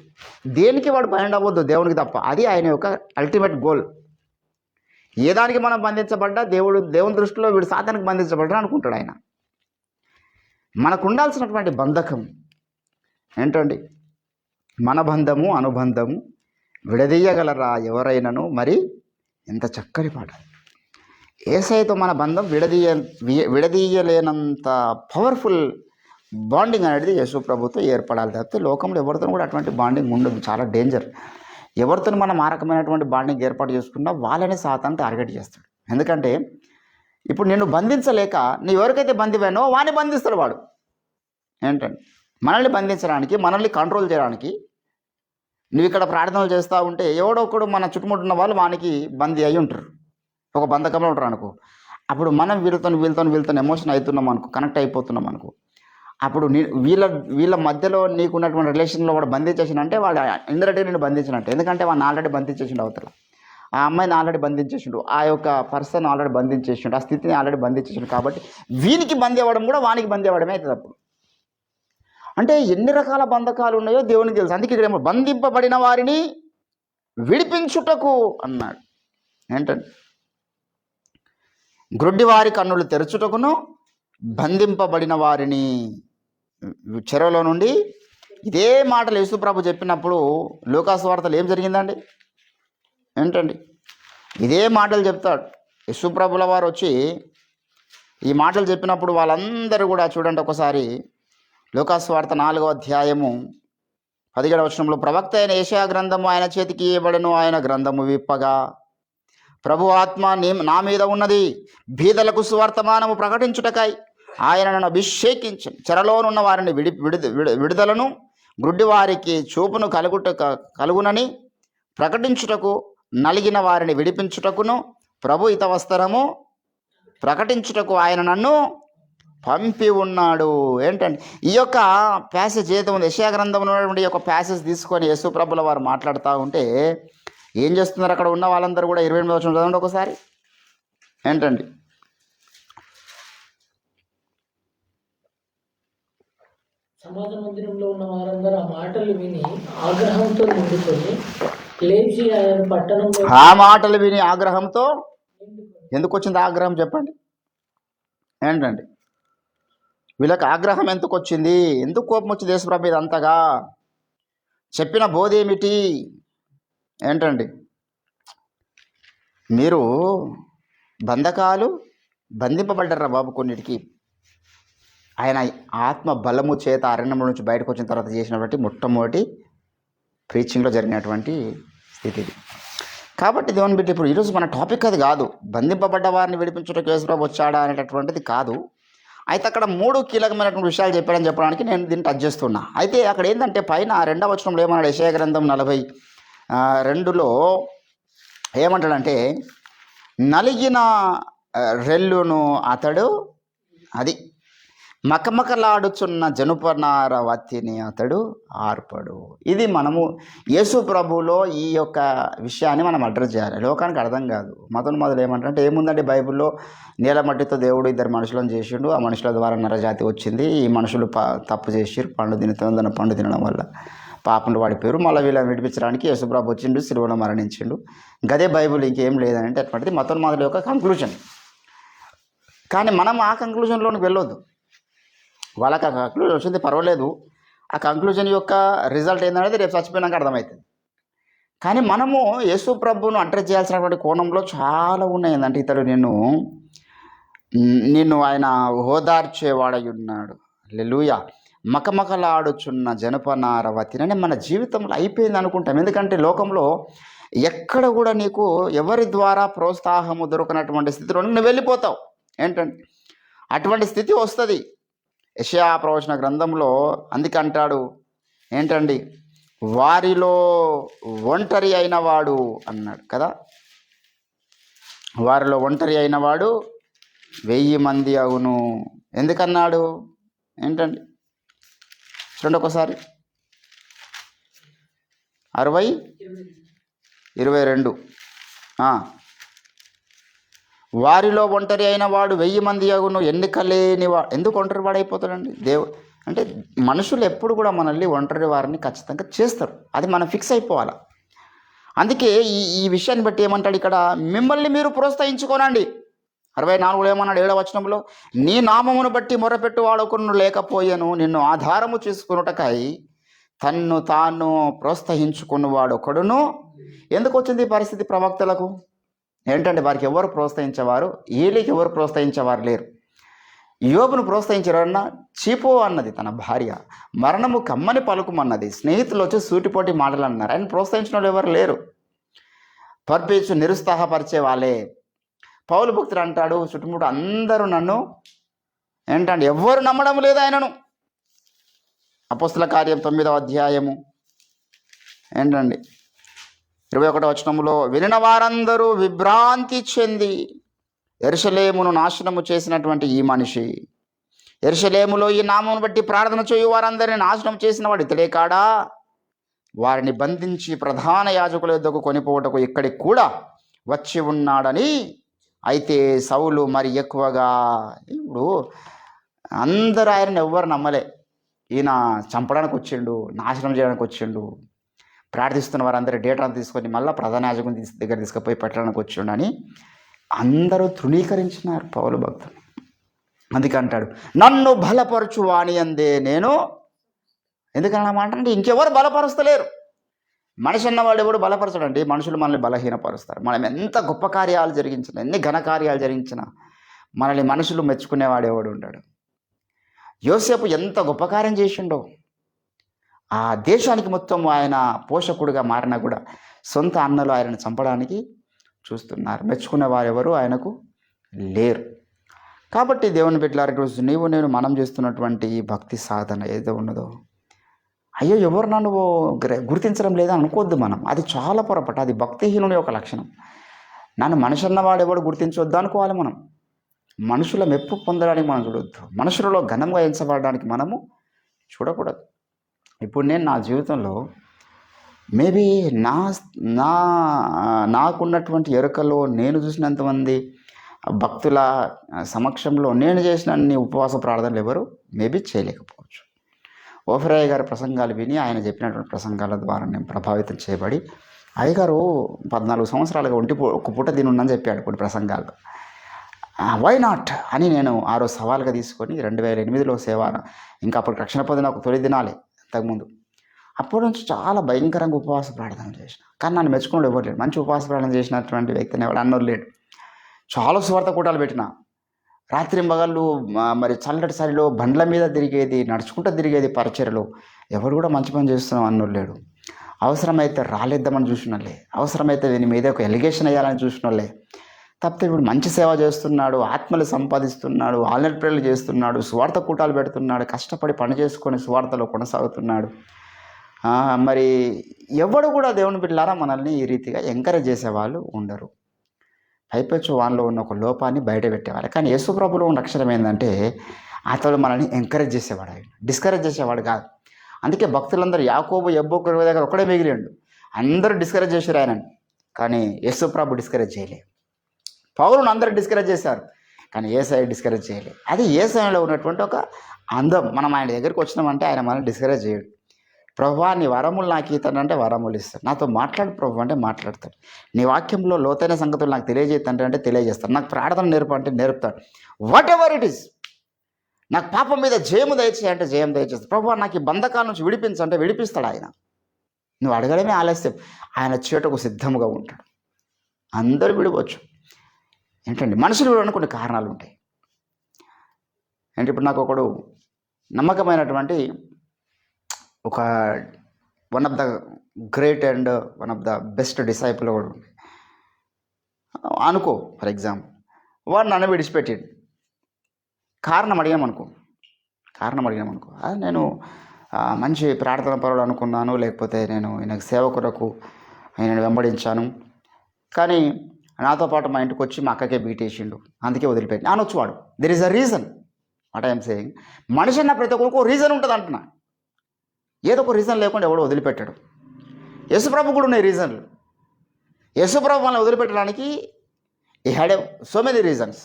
Speaker 1: దేనికి వాడు బైండ్ అవ్వద్దు, దేవునికి తప్ప. అది ఆయన యొక్క అల్టిమేట్ గోల్. ఏ దానికి మనం బంధించబడ్డా దేవుని దృష్టిలో వీడు సాతానికి బంధించబడ్డా అనుకుంటాడు ఆయన. మనకు ఉండాల్సినటువంటి బంధకం ఏంటండి, మన బంధము అనుబంధము విడదీయగలరా ఎవరైనాను? మరి ఎంత చక్కని పాట. యేసయ్యతో మన బంధం విడదీయలేనంత పవర్ఫుల్ బాండింగ్ అనేది యేసు ప్రభుతో ఏర్పడాలి. తప్పితే లోకంలో ఎవరితో కూడా అటువంటి బాండింగ్ ఉండదు, చాలా డేంజర్. ఎవరితో మనం ఆ రకమైనటువంటి బాండింగ్ ఏర్పాటు చేసుకున్నా వాళ్ళని సాతాను టార్గెట్ చేస్తాడు. ఎందుకంటే ఇప్పుడు నిన్ను బంధించలేక నీ ఎవరికైతే బంధిపోయానో వాడిని బంధిస్తాడు వాడు. ఏంటండి మనల్ని బంధించడానికి, మనల్ని కంట్రోల్ చేయడానికి. నువ్వు ఇక్కడ ప్రార్థనలు చేస్తూ ఉంటే ఎవడో ఒకడు మన చుట్టుముట్టున్న వాళ్ళు వానికి బందీ అయి ఉంటారు, ఒక బంధకంలో ఉంటారు అనుకో. అప్పుడు మనం వీళ్ళతో ఎమోషన్ అవుతున్నాం అనుకో, కనెక్ట్ అయిపోతున్నాం అనుకో. అప్పుడు వీళ్ళ మధ్యలో నీకున్నటువంటి రిలేషన్లో వాడు బంధించేసిండు అంటే వాడు ఇండైరెక్ట్గా నేను బంధించినట్టు. ఎందుకంటే వాడిని ఆల్రెడీ బంధించేసిండు, అవతల ఆ అమ్మాయిని ఆల్రెడీ బంధించేసిండు, ఆ యొక్క పర్సన్ ఆల్రెడీ బంధించేసిండు, ఆ స్థితిని ఆల్రెడీ బంధించేసిండు. కాబట్టి వీనికి బందీ అవ్వడం కూడా వానికి బందీ అవ్వడమే అవుతుంది. అప్పుడు అంటే ఎన్ని రకాల బంధకాలు ఉన్నాయో దేవునికి తెలుసు. అందుకే ఇక్కడ ఏమో బంధింపబడిన వారిని విడిపించుటకు అన్నాడు. ఏంటండి? గ్రుడ్డివారి కన్నులు తెరచుటకును, బంధింపబడిన వారిని చెరలో నుండి. ఇదే మాటలు యేసుప్రభు చెప్పినప్పుడు లూకాసు వార్తలు ఏం జరిగిందండి? ఏంటండి? ఇదే మాటలు చెప్తాడు యేసుప్రభుల వారు వచ్చి ఈ మాటలు చెప్పినప్పుడు వాళ్ళందరూ కూడా చూడండి ఒకసారి. లూకాసు వార్త 4వ అధ్యాయము 17వ వచనంలో, ప్రవక్త అయిన యెషయా గ్రంథము ఆయన చేతికి ఇవ్వబడెను. ఆయన గ్రంథము విప్పగా, ప్రభు ఆత్మ నా మీద ఉన్నది, బీదలకు సువర్తమానము ప్రకటించుటకై ఆయన నన్ను అభిషేకించను, చెరలోనున్న వారిని విడుదలను, గ్రుడ్డివారికి చూపును కలుగునని ప్రకటించుటకు, నలిగిన వారిని విడిపించుటకును, ప్రభు హితవస్త్రము ప్రకటించుటకు ఆయన నన్ను పంపి ఉన్నాడు. ఏంటంటే ఈ యొక్క ప్యాసేజ్ ఏదో ఉంది, యెషయా గ్రంథంలో ఉన్నటువంటి ఈ యొక్క ప్యాసేజ్ తీసుకొని యేసు ప్రభుల వారు మాట్లాడుతూ ఉంటే ఏం చేస్తున్నారు అక్కడ ఉన్న వాళ్ళందరూ కూడా? 28వ వచనం చదవండి ఒకసారి. ఏంటండి?
Speaker 3: సమాజ మందిరంలో ఉన్న వారందరూ ఆ మాటలు విని ఆగ్రహంతో నిండుకొని లేచి ఆయన పట్టణంలో
Speaker 1: ఆ మాటలు విని ఆగ్రహంతో, ఎందుకు వచ్చింది ఆగ్రహం చెప్పండి? ఏంటండి? వీళ్ళకి ఆగ్రహం ఎందుకు వచ్చింది? ఎందుకు కోపం వచ్చింది యేసుప్రభు మీద అంతగా? చెప్పిన బోధ ఏమిటి? ఏంటండి? మీరు బంధకాలు బంధింపబడ్డారా బాబు కొన్నిటికి. ఆయన ఆత్మ బలము చేత అరణ్యం నుంచి బయటకు వచ్చిన తర్వాత చేసినటువంటి మొట్టమొదటి ప్రీచింగ్లో జరిగినటువంటి స్థితి ఇది. కాబట్టి దేవుని బిడ్డ, ఇప్పుడు ఈరోజు మన టాపిక్ అది కాదు. బంధింపబడ్డ వారిని విడిపించుటకు యేసుప్రభు వచ్చాడా అనేటటువంటిది కాదు. అయితే అక్కడ 3 కీలకమైనటువంటి విషయాలు చెప్పాడని చెప్పడానికి నేను దీన్ని టచ్ చేస్తున్నా. అయితే అక్కడ ఏంటంటే పైన 2వ వచనంలో ఏమన్నాడు? యెషయా గ్రంథం 42లో ఏమంటాడంటే, నలిగిన రెల్లును అతడు, అది మకమకలాడుచున్న జనుపనార వత్తిని అతడు ఆర్పడు. ఇది మనము యేసు ప్రభువులో ఈ యొక్క విషయాన్ని మనం అడ్రస్ చేయాలి. లోకానికి అర్థం కాదు. మొదలు ఏమంటారంటే, ఏముందండి బైబిల్లో, నీల మట్టితో దేవుడు 2 మనుషులను చేసిండు, ఆ మనుషుల ద్వారా నరజాతి వచ్చింది, ఈ మనుషులు తప్పు చేసిరు, పండు తినడం వల్ల పాపంలో పడిపోయారు, మళ్ళీ వీళ్ళని విడిపించడానికి యేసుప్రభు వచ్చిండు, సిలువలో మరణించిండు, గదే బైబిల్, ఇంకేం లేదంటే అటువంటిది మొదటి యొక్క కంక్లూజన్. కానీ మనం ఆ కంక్లూజన్లోకి వెళ్ళొద్దు. వాళ్ళకి ఆ కంక్లూజన్ వచ్చింది, పర్వాలేదు. ఆ కంక్లూజన్ యొక్క రిజల్ట్ ఏంటనేది రేపు చచ్చిపోయినాక అర్థమవుతుంది. కానీ మనము యేసు ప్రభువును అడ్రస్ చేయాల్సినటువంటి కోణంలో చాలా ఉన్నాయి. ఏంటంటే ఇతడు నిన్ను ఆయన ఓదార్చేవాడై ఉన్నాడు. హల్లెలూయా. మకమకలాడుచున్న జనపనార వతినని మన జీవితంలో అయిపోయింది అనుకుంటాం. ఎందుకంటే లోకంలో ఎక్కడ కూడా నీకు ఎవరి ద్వారా ప్రోత్సాహము దొరకనటువంటి స్థితిలో నువ్వు వెళ్ళిపోతావు. ఏంటంటే అటువంటి స్థితి వస్తుంది. యెషయా ప్రవచన గ్రంథంలో అందుకే అంటాడు, ఏంటండి, వారిలో ఒంటరి అయినవాడు అన్నాడు కదా. వారిలో ఒంటరి అయినవాడు 1000 మంది అవును. ఎందుకన్నాడు? ఏంటండి? చూడండి ఒకసారి. 22 వారిలో ఒంటరి అయిన వాడు 1000 మంది అగును, ఎన్నిక లేనివాడు. ఎందుకు ఒంటరి వాడైపోతాడండి? అంటే మనుషులు ఎప్పుడు కూడా మనల్ని ఒంటరి వారిని ఖచ్చితంగా చేస్తారు. అది మనం ఫిక్స్ అయిపోవాలి. అందుకే ఈ విషయాన్ని బట్టి ఏమంటాడు ఇక్కడ, మిమ్మల్ని మీరు ప్రోత్సహించుకోనండి. 64 ఏమన్నాడు? 7వ వచనంలో, నీ నామమును బట్టి మొరపెట్టు వాడొకరును లేకపోయాను, నిన్ను ఆధారము చేసుకున్నటకై తన్ను తాను ప్రోత్సహించుకున్నవాడు ఒకడును. ఎందుకు వచ్చింది ఈ పరిస్థితి ప్రవక్తలకు? ఏంటంటే వారికి ఎవరు ప్రోత్సహించేవారు? ఏలికి ఎవరు ప్రోత్సహించేవారు లేరు. యోబును ప్రోత్సహించారన్న చీపో అన్నది తన భార్య, మరణము కమ్మని పలుకుమన్నది, స్నేహితులు వచ్చి సూటిపోటి మాటలు అన్నారు. ఆయన ప్రోత్సహించిన వాళ్ళు ఎవరు లేరు. నిరుత్సాహపరిచే వాళ్ళే. పౌలు భక్తుడు అంటాడు, చుట్టుముట్టు అందరూ నన్ను ఏంటంటే ఎవ్వరు నమ్మడం లేదు ఆయనను. అపోస్తల కార్యం 9వ అధ్యాయము ఏంటండి 21వ వచనంలో, వినిన వారందరూ విభ్రాంతి చెంది యెరూషలేమును నాశనము చేసినటువంటి ఈ మనిషి, యెరూషలేములో ఈ నామమును బట్టి ప్రార్థన చేయు వారందరినీ నాశనం చేసిన వాడు ఇతడే కాడా? వారిని బంధించి ప్రధాన యాజకుల యొద్దకు కొనిపోవటకు ఇక్కడికి కూడా వచ్చి ఉన్నాడని. అయితే సౌలు మరి ఎక్కువగా, ఇప్పుడు అందరూ ఆయనను ఎవ్వరు నమ్మలే. ఈయన చంపడానికి వచ్చిండు, నాశనం చేయడానికి వచ్చిండు, ప్రార్థిస్తున్న వారందరూ డేటాను తీసుకొని మళ్ళీ ప్రధాన యాజకుని దగ్గర తీసుకుపోయి పెట్టడానికి వచ్చిండు అని అందరూ తృణీకరించినారు పౌలు భక్తుని. అందుకే అంటాడు, నన్ను బలపరచు వాణి అందే నేను. ఎందుకన్నా మాట అంటే ఇంకెవరు బలపరుస్తలేరు. మనిషి అన్నవాడు ఎవడు బలపరచడండి. మనుషులు మనల్ని బలహీనపరుస్తారు. మనం ఎంత గొప్ప కార్యాలు జరిగించినా, ఎన్ని ఘనకార్యాలు జరిగించినా మనల్ని మనుషులు మెచ్చుకునేవాడు ఎవడు ఉంటాడు. యోసేపు ఎంత గొప్ప కార్యం చేసిండో, ఆ దేశానికి మొత్తం ఆయన పోషకుడిగా మారినా కూడా సొంత అన్నలు ఆయనను చంపడానికి చూస్తున్నారు. మెచ్చుకునే వారు ఎవరు ఆయనకు లేరు. కాబట్టి దేవుని బిడ్డలారా, ఈరోజు నీవు నేను మనం చేస్తున్నటువంటి ఈ భక్తి సాధన ఏదో ఉన్నదో, అయ్యో ఎవరు నన్ను గుర్తించడం లేదా అనుకోవద్దు మనం. అది చాలా పొరపాటు. అది భక్తిహీనుని యొక్క లక్షణం. నన్ను మనిషి అన్నవాడు ఎవడు గుర్తించవద్దు అనుకోవాలి మనం. మనుషుల మెప్పు పొందడానికి మనం చూడొద్దు. మనుషులలో ఘనంగా ఎంచబడడానికి మనము చూడకూడదు. ఇప్పుడు నేను నా జీవితంలో మేబీ నాకున్నటువంటి ఎరుకలో నేను చూసినంతమంది భక్తుల సమక్షంలో నేను చేసిన అన్ని ఉపవాస ప్రార్థనలు ఎవరు మేబీ చేయలేకపోవచ్చు. ఓఫరయ్య గారి ప్రసంగాలు విని ఆయన చెప్పినటువంటి ప్రసంగాల ద్వారా నేను ప్రభావితం చేయబడి, అయ్యగారు 14 సంవత్సరాలుగా ఒక పూట తినుందని చెప్పాడు కొన్ని ప్రసంగాల్లో. వై నాట్ అని నేను ఆ రోజు సవాల్గా తీసుకొని 2008లో సేవ, ఇంకా అప్పుడు రక్షణ పొందిన ఒక తొలి దినాలే అంతకుముందు, అప్పటి నుంచి చాలా భయంకరంగా ఉపవాస ప్రార్థన చేసిన. కానీ నన్ను మెచ్చుకున్నాడు ఎవరు లేడు. మంచి ఉపవాస ప్రార్థన చేసినటువంటి వ్యక్తిని ఎవరు అన్నోరు లేడు. చాలా సువార్త కూటాలు పెట్టిన, రాత్రి మగళ్ళు మరి చల్లటి చలిలో బండ్ల మీద తిరిగేది, నడుచుకుంటూ తిరిగేది పరిచర్యలో. ఎవరు కూడా మంచి పని చేస్తున్నాం అన్నోరు లేడు. అవసరమైతే రాలేద్దామని చూసినోళ్ళే, అవసరమైతే దీని మీద ఒక ఎలిగేషన్ వేయాలని చూసినోళ్ళే. తప్పితే ఇప్పుడు మంచి సేవ చేస్తున్నాడు, ఆత్మలు సంపాదిస్తున్నాడు, ఆన్లైన్ ప్రేయర్లు చేస్తున్నాడు, సువార్త కూటాలు పెడుతున్నాడు, కష్టపడి పని చేసుకొని సువార్తలో కొనసాగుతున్నాడు. మరి ఎవడు కూడా దేవుని బిడ్డలారా మనల్ని ఈ రీతిగా ఎంకరేజ్ చేసేవాళ్ళు ఉండరు. పైపెచ్చు వాళ్ళలో ఉన్న ఒక లోపాన్ని బయట పెట్టేవాళ్ళు. కానీ యేసు ప్రభువులో ఉన్న అక్షరం ఏంటంటే అతడు మనల్ని ఎంకరేజ్ చేసేవాడు, ఆయన డిస్కరేజ్ చేసేవాడు కాదు. అందుకే భక్తులందరూ యాకోబు ఎబ్బోకు దగ్గర ఒకడే మిగిలిండు. అందరూ డిస్కరేజ్ చేశారు ఆయనని, కానీ యేసు ప్రభు డిస్కరేజ్ చేయలే. పౌలును అందరూ డిస్కరేజ్ చేశారు, కానీ యేసయ్య డిస్కరేజ్ చేయలే. అది యేసయ్యలో ఉన్నటువంటి ఒక అందం. మనం ఆయన దగ్గరికి వచ్చినామంటే ఆయన మనల్ని డిస్కరేజ్ చేయడు. ప్రభువా నీ వరములు నాకు ఇస్తానంటే వరములు ఇస్తాడు. నాతో మాట్లాడు ప్రభు అంటే మాట్లాడతాడు. నీ వాక్యంలో లోతైన సంగతులు నాకు తెలియజేస్తానంటే అంటే తెలియజేస్తాడు. నాకు ప్రార్థన నేర్పు అంటే నేర్పుతాడు. Whatever it is. నాకు పాపం మీద జయము దయచేయి అంటే జయం దయచేస్తాడు. ప్రభువా నాకు ఈ బంధకాల నుంచి విడిపించంటే విడిపిస్తాడు ఆయన. నువ్వు అడగడమే ఆలస్యం, ఆయన చేటకు సిద్ధముగా ఉంటాడు. అందరూ విడిపోవచ్చు. ఏంటండి, మనుషులు కూడా కొన్ని కారణాలు ఉంటాయి. అంటే ఇప్పుడు నాకు ఒకడు నమ్మకమైనటువంటి ఒక one of the great and one of the best disciple కూడా ఉంది అనుకో. ఫర్ ఎగ్జాంపుల్ వాడు నన్ను విడిచిపెట్టాడు. కారణం అడిగామనుకో అది నేను మంచి ప్రార్థన పరుడు అనుకున్నాను, లేకపోతే నేను ఈయనకు సేవ కొరకు ఆయనను వెంబడించాను, కానీ నాతో పాటు మా ఇంటికి వచ్చి మా అక్కకే బీటేసిండు, అందుకే వదిలిపెట్టి అనొచ్చు వాడు. There is a reason. What I'm saying, మనిషి అన్న ప్రతి ఒక్కరికి రీజన్ ఉంటుంది అంటున్నా. ఏదో ఒక రీజన్ లేకుండా ఎవడో వదిలిపెట్టాడు. యేసుప్రభు కూడా ఉన్నాయి రీజన్లు. యేసుప్రభు మనల్ని వదిలిపెట్టడానికి ఈ హ్యాడ్ సో మెనీ రీజన్స్.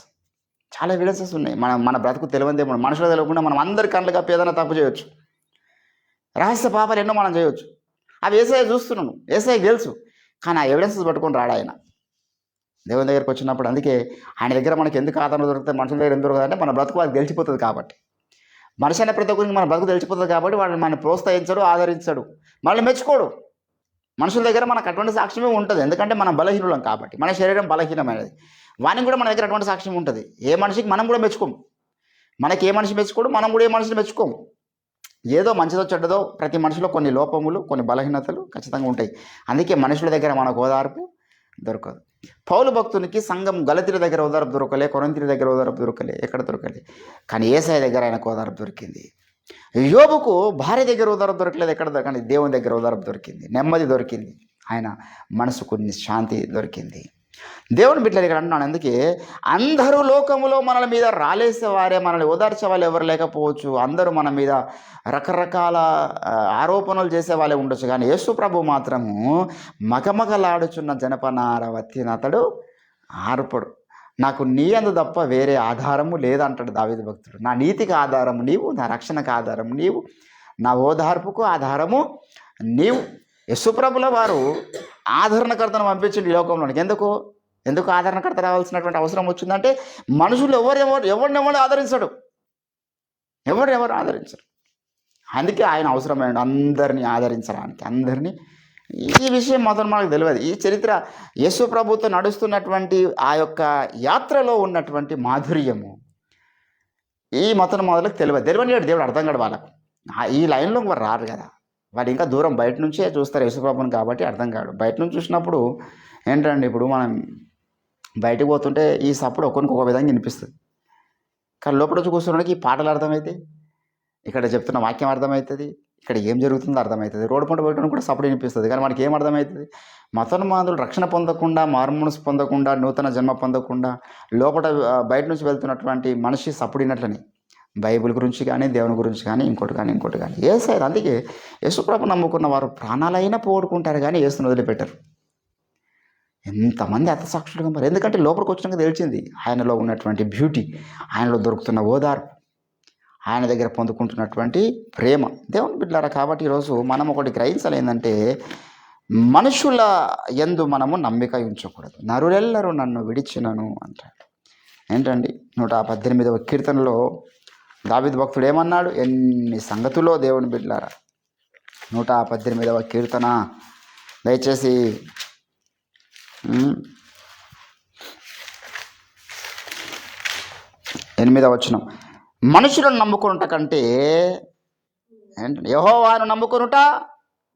Speaker 1: చాలా ఎవిడెన్సెస్ ఉన్నాయి. మన బ్రతుకు తెలియదే, మన మనుషులు తెలియకుండా మనం అందరి కళ్ళుగా ఏదైనా తప్పు చేయొచ్చు, రహస్య పాపాలు ఎన్నో మనం చేయొచ్చు. అవి యేసయ్య చూస్తున్నాను, యేసయ్యకి తెలుసు, కానీ ఆ ఎవిడెన్సెస్ పట్టుకొని రాడు ఆయన దేవుని దగ్గరికి వచ్చినప్పుడు. అందుకే ఆయన దగ్గర మనకి ఎందుకు ఆదరణ దొరుకుతుంది, మనుషుల దగ్గర ఎందుకు దొరకదంటే మన బ్రతుకు వాళ్ళకి తెలిసిపోతుంది కాబట్టి. మనిషి అనే ప్రతి ఒక్కరికి మన బ్రతుకు తెలిసిపోతుంది కాబట్టి వాడిని మనం ప్రోత్సహించడు, ఆదరించడు, మనల్ని మెచ్చుకోడు. మనుషుల దగ్గర మనకు అటువంటి సాక్ష్యమే ఉంటుంది, ఎందుకంటే మనం బలహీనులం కాబట్టి. మన శరీరం బలహీనమైనది, వానికి కూడా మన దగ్గర అటువంటి సాక్ష్యం ఉంటుంది. ఏ మనిషికి మనం కూడా మెచ్చుకోము, మనకి ఏ మనిషి మెచ్చుకోడు, మనం కూడా ఏ మనిషిని మెచ్చుకోము. ఏదో మంచిదో చెడ్డదో ప్రతి మనిషిలో కొన్ని లోపములు, కొన్ని బలహీనతలు ఖచ్చితంగా ఉంటాయి. అందుకే మనుషుల దగ్గర మనకు ఓదార్పు దొరకదు. పౌలు భక్తునికి సంఘం గలతీల దగ్గర ఓదార్పు దొరకలే, కొరింథీయుల దగ్గర ఓదార్పు దొరకలే, ఎక్కడ దొరకలే, కానీ యేసయ్య దగ్గర ఆయనకు ఓదార్పు దొరికింది. యోబుకు భార్య దగ్గర ఓదార్పు దొరకలేదు, ఎక్కడ దొరకని దేవుని దగ్గర ఓదార్పు దొరికింది, నెమ్మది దొరికింది, ఆయన మనసుకు శాంతి దొరికింది. దేవుని బిడ్డలు ఇక్కడ అంటున్నాను. అందుకే అందరూ లోకములో మనల మీద రాలేసేవారే, మనల్ని ఓదార్చే వాళ్ళు ఎవరు లేకపోవచ్చు, అందరూ మన మీద రకరకాల ఆరోపణలు చేసే వాళ్ళే ఉండొచ్చు, కానీ యేసు ప్రభు మాత్రము మగమగలాడుచున్న జనపనార వత్తినతడు ఆర్పడు. నాకు నీ అందు తప్ప వేరే ఆధారము లేదంటాడు దావీదు భక్తుడు. నా నీతికి ఆధారము నీవు, నా రక్షణకు ఆధారము నీవు, నా ఓదార్పుకు ఆధారము నీవు. యశుప్రభుల వారు ఆదరణకర్తను పంపించింది ఈ లోకంలోనికి. ఎందుకు ఆదరణకర్త రావాల్సినటువంటి అవసరం వచ్చిందంటే మనుషులు ఎవరినెవరు ఆదరించడు, ఎవరు ఆదరించరు. అందుకే ఆయన అవసరమైన అందరినీ ఆదరించడానికి, అందరినీ. ఈ విషయం మొదలు మనకు తెలియదు. ఈ చరిత్ర యేసు ప్రభుతో నడుస్తున్నటువంటి ఆ యొక్క యాత్రలో ఉన్నటువంటి మాధుర్యము ఈ మొదలకు తెలియనివాడు దేవుడు అర్థం కాడు వాళ్ళకు. ఈ లైన్లో వారు రారు కదా, వాళ్ళు ఇంకా దూరం బయట నుంచే చూస్తారు యేసుప్రభుని కాబట్టి అర్థం కాడు. బయట నుంచి చూసినప్పుడు ఏంటండి, ఇప్పుడు మనం బయటకు పోతుంటే ఈ సప్పుడు ఒక్కొనికి ఒక విధంగా వినిపిస్తుంది, కానీ లోపల వచ్చి కూర్చున్నానికి ఈ పాటలు అర్థమవుతాయి, ఇక్కడ చెప్తున్న వాక్యం అర్థమవుతుంది, ఇక్కడ ఏం జరుగుతుందో అర్థమవుతుంది. రోడ్డు పంట పోయడం కూడా సప్పుడు వినిపిస్తుంది, కానీ మనకి ఏం అర్థమవుతుంది? మతోన్మాదులు రక్షణ పొందకుండా, మారుమనసు పొందకుండా, నూతన జన్మ పొందకుండా లోపల బయట నుంచి వెళ్తున్నటువంటి మనిషి సప్పుడినట్లని బైబిల్ గురించి కానీ, దేవుని గురించి కానీ, ఇంకోటి కానీ ఏసారు. అందుకే యేసుప్రభు నమ్ముకున్న వారు ప్రాణాలైనా పోగొట్టుకుంటారు కానీ యేసుని వదిలిపెట్టారు. ఎంతమంది అర్థసాక్షులుగా మరి, ఎందుకంటే లోపలికి వచ్చినాక తెలిసింది ఆయనలో ఉన్నటువంటి బ్యూటీ, ఆయనలో దొరుకుతున్న ఓదార్పు, ఆయన దగ్గర పొందుకుంటున్నటువంటి ప్రేమ. దేవుని బిడ్డలారా, కాబట్టి ఈరోజు మనం ఒకటి గ్రహించాలి, ఏంటంటే మనుషుల యందు మనము నమ్మిక ఉంచకూడదు. నరులెల్లరూ నన్ను విడిచినను అంటాడు. ఏంటండి 118వ కీర్తనలో దావీదు భక్తుడు ఏమన్నాడు? ఎన్ని సంగతులో దేవుని బిడ్డలారా. 118వ కీర్తన దయచేసి 8వ వచనం. మనుషులను నమ్ముకొనుట కంటే యెహోవాను నమ్ముకొనుట,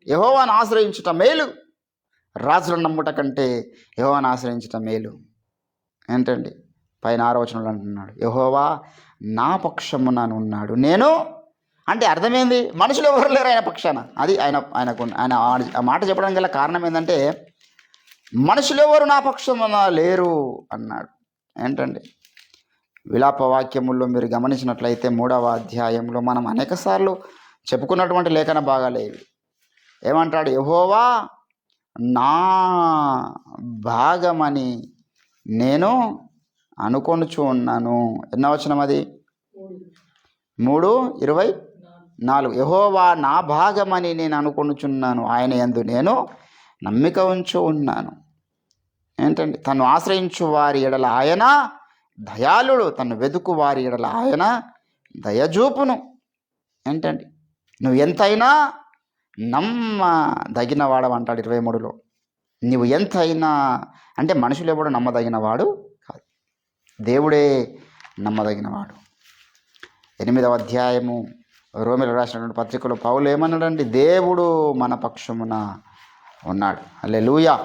Speaker 1: యెహోవాను ఆశ్రయించుట మేలు. రాజులను నమ్ముట కంటే యెహోవాను ఆశ్రయించుట మేలు. ఏంటండి పైన 6వ వచనంలో అంటున్నాడు, యెహోవా నా పక్షమున ఉన్నాడు, నేను అంటే అర్థమైంది, మనుషులు ఎవరు లేరు ఆయన పక్షాన. అది ఆయన ఆ మాట చెప్పడానికి గల కారణం ఏంటంటే మనుషులు ఎవరు నా పక్షమున లేరు అన్నాడు. ఏంటండి విలాప వాక్యముల్లో మీరు గమనించినట్లయితే 3వ అధ్యాయంలో మనం అనేకసార్లు చెప్పుకున్నటువంటి లేఖన భాగాలే ఇవి. ఏమంటాడు? యెహోవా నా భాగమని నేను అనుకొనుచు ఉన్నాను. ఎన్నో వచనం అది? 3:24. యెహోవా నా భాగమని నేను అనుకొనుచున్నాను, ఆయన యందు నేను నమ్మిక ఉంచు ఉన్నాను. ఏంటండి తను ఆశ్రయించు వారి ఎడల ఆయన దయాళుడు, తను వెదుకు వారి ఎడల ఆయన దయజూపును. ఏంటండి నువ్వు ఎంతైనా నమ్మదగిన వాడవంటాడు 23లో. నువ్వు ఎంతైనా అంటే మనుషులు ఎవడు నమ్మదగిన వాడు కాదు, దేవుడే నమ్మదగినవాడు. 8వ అధ్యాయము రోమీయులకు రాసినటువంటి పత్రికలో పౌలు ఏమన్నాడండి? దేవుడు మన పక్షమున ఉన్నాడు. హల్లెలూయా.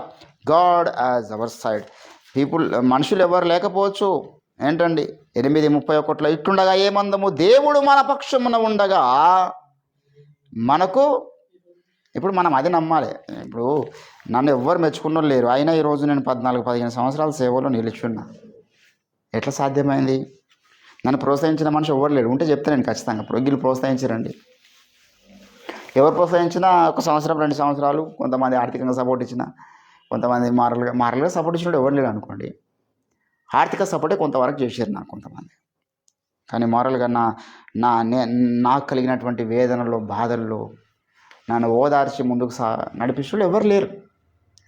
Speaker 1: God is our side. మనుషులు ఎవరు లేకపోవచ్చు. ఏంటండి 8:31 ఇట్లుండగా ఏమందము? దేవుడు మన పక్షమున ఉండగా మనకు. ఇప్పుడు మనం అది నమ్మాలి. ఇప్పుడు నన్ను ఎవ్వరు మెచ్చుకున్న లేరు, అయినా ఈరోజు నేను 14-15 సంవత్సరాల సేవలో నిలుచున్నా. ఎట్లా సాధ్యమైంది? నన్ను ప్రోత్సహించిన మనిషి ఎవరు లేరు. ఉంటే చెప్తే నేను ఖచ్చితంగా ఇప్పుడు వీళ్ళు ప్రోత్సహించరండి. ఎవరు ప్రోత్సహించినా 1 సంవత్సరం 2 సంవత్సరాలు, కొంతమంది ఆర్థికంగా సపోర్ట్ ఇచ్చిన, కొంతమంది మారలుగా సపోర్ట్ ఇచ్చినట్టు ఎవరు లేరు అనుకోండి. ఆర్థిక సపోర్టే కొంతవరకు చేశారు నాకు కొంతమంది, కానీ మారల్గా నాకు కలిగినటువంటి వేదనలో, బాధల్లో నన్ను ఓదార్చి ముందుకు నడిపించడం ఎవరు లేరు.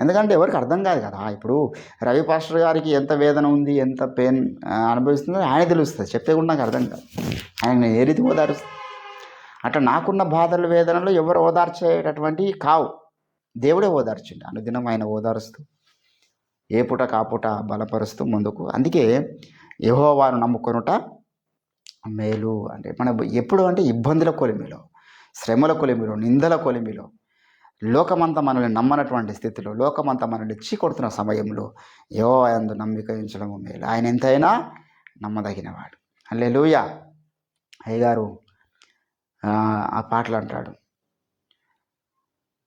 Speaker 1: ఎందుకంటే ఎవరికి అర్థం కాదు కదా. ఇప్పుడు రవి పాస్టర్ గారికి ఎంత వేదన ఉంది, ఎంత పెయిన్ అనుభవిస్తుందో ఆయన తెలుస్తుంది, చెప్తే కూడా నాకు అర్థం కాదు. ఆయన నేను ఏ రీతి ఓదారుస్తాను. అట్లా నాకున్న బాధలు, వేదనలు ఎవరు ఓదార్చేటటువంటివి కావు, దేవుడే ఓదార్చిండు. అనుదినం ఆయన ఓదారుస్తూ ఏ పూట కాపుట బలపరుస్తూ ముందుకు. అందుకే యెహోవాను నమ్ముకొనుట మేలు. అంటే మన ఎప్పుడు అంటే ఇబ్బందుల కొలిమిలో, శ్రమల కొలిమిలో, నిందల కొలిమిలో, లోకమంతా మనల్ని నమ్మనటువంటి స్థితిలో, లోకమంతా మనల్ని చీకొడుతున్న సమయంలో యెహోవా యందు నమ్మిక ఉంచడము మేలు. ఆయన ఎంతైనా నమ్మదగినవాడు. హల్లెలూయా. అయ్యగారు ఆ పాటలు అంటాడు,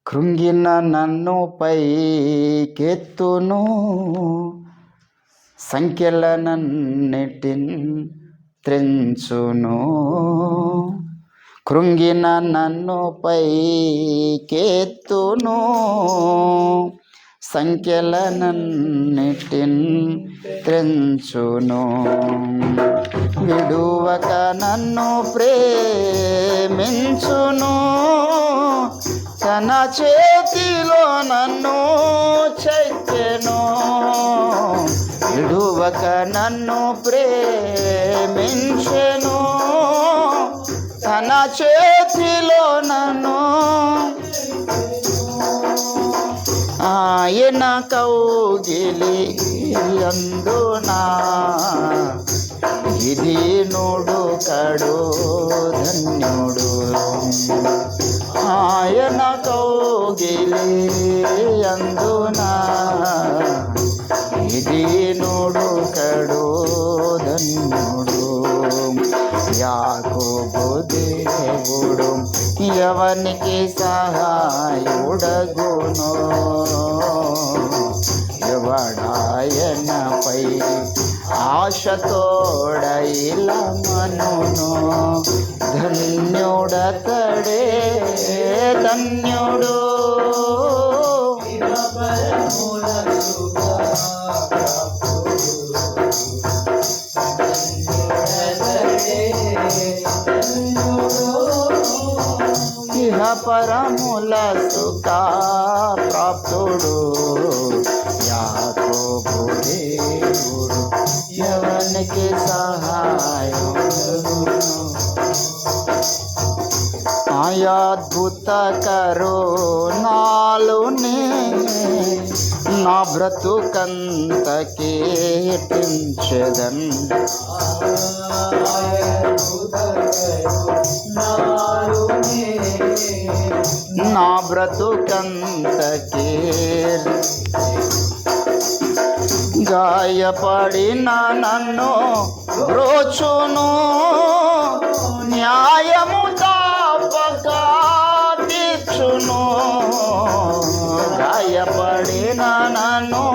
Speaker 1: కృంగిన నన్ను పైకెత్తును, సంఖ్యలనన్నిటిన్ త్రెంచును. కృంగిన నన్ను పైకెత్తును, సంఖ్యలనన్నిటిన్ త్రెంచును. విడువక నన్ను ప్రేమించును, తన చేతిలో నన్ను చెక్కెను. విడువక నన్ను ప్రేమించెను, తన చేతిలో నన్ను. ఆయన కౌగిలి అందునా ఇది నోడు కడు ధన్యుడు. ఆయన కౌగిలి అందునా ఇది నోడు కడు ధన్యుడు. యాకోబు దేవుడు ఎవనికి సహాయుడగునో, ఎవడాయనపై ఆశతోడ ఇలమనును. ధన్యుడతడే ధన్యుడు. ఇహ పరముల సుఖ ప్రాప్తుడు. యాకోబు దేవుడు ఎవనికి సహాయం. అద్భుత కరుణాలునే నా బ్రతుకంత కీర్తించెదన్. నా బ్రతుకంత గాయపడిన నన్ను బ్రోచును. న్యాయము తప్పక తీర్చును. గాయపడిన నన్ను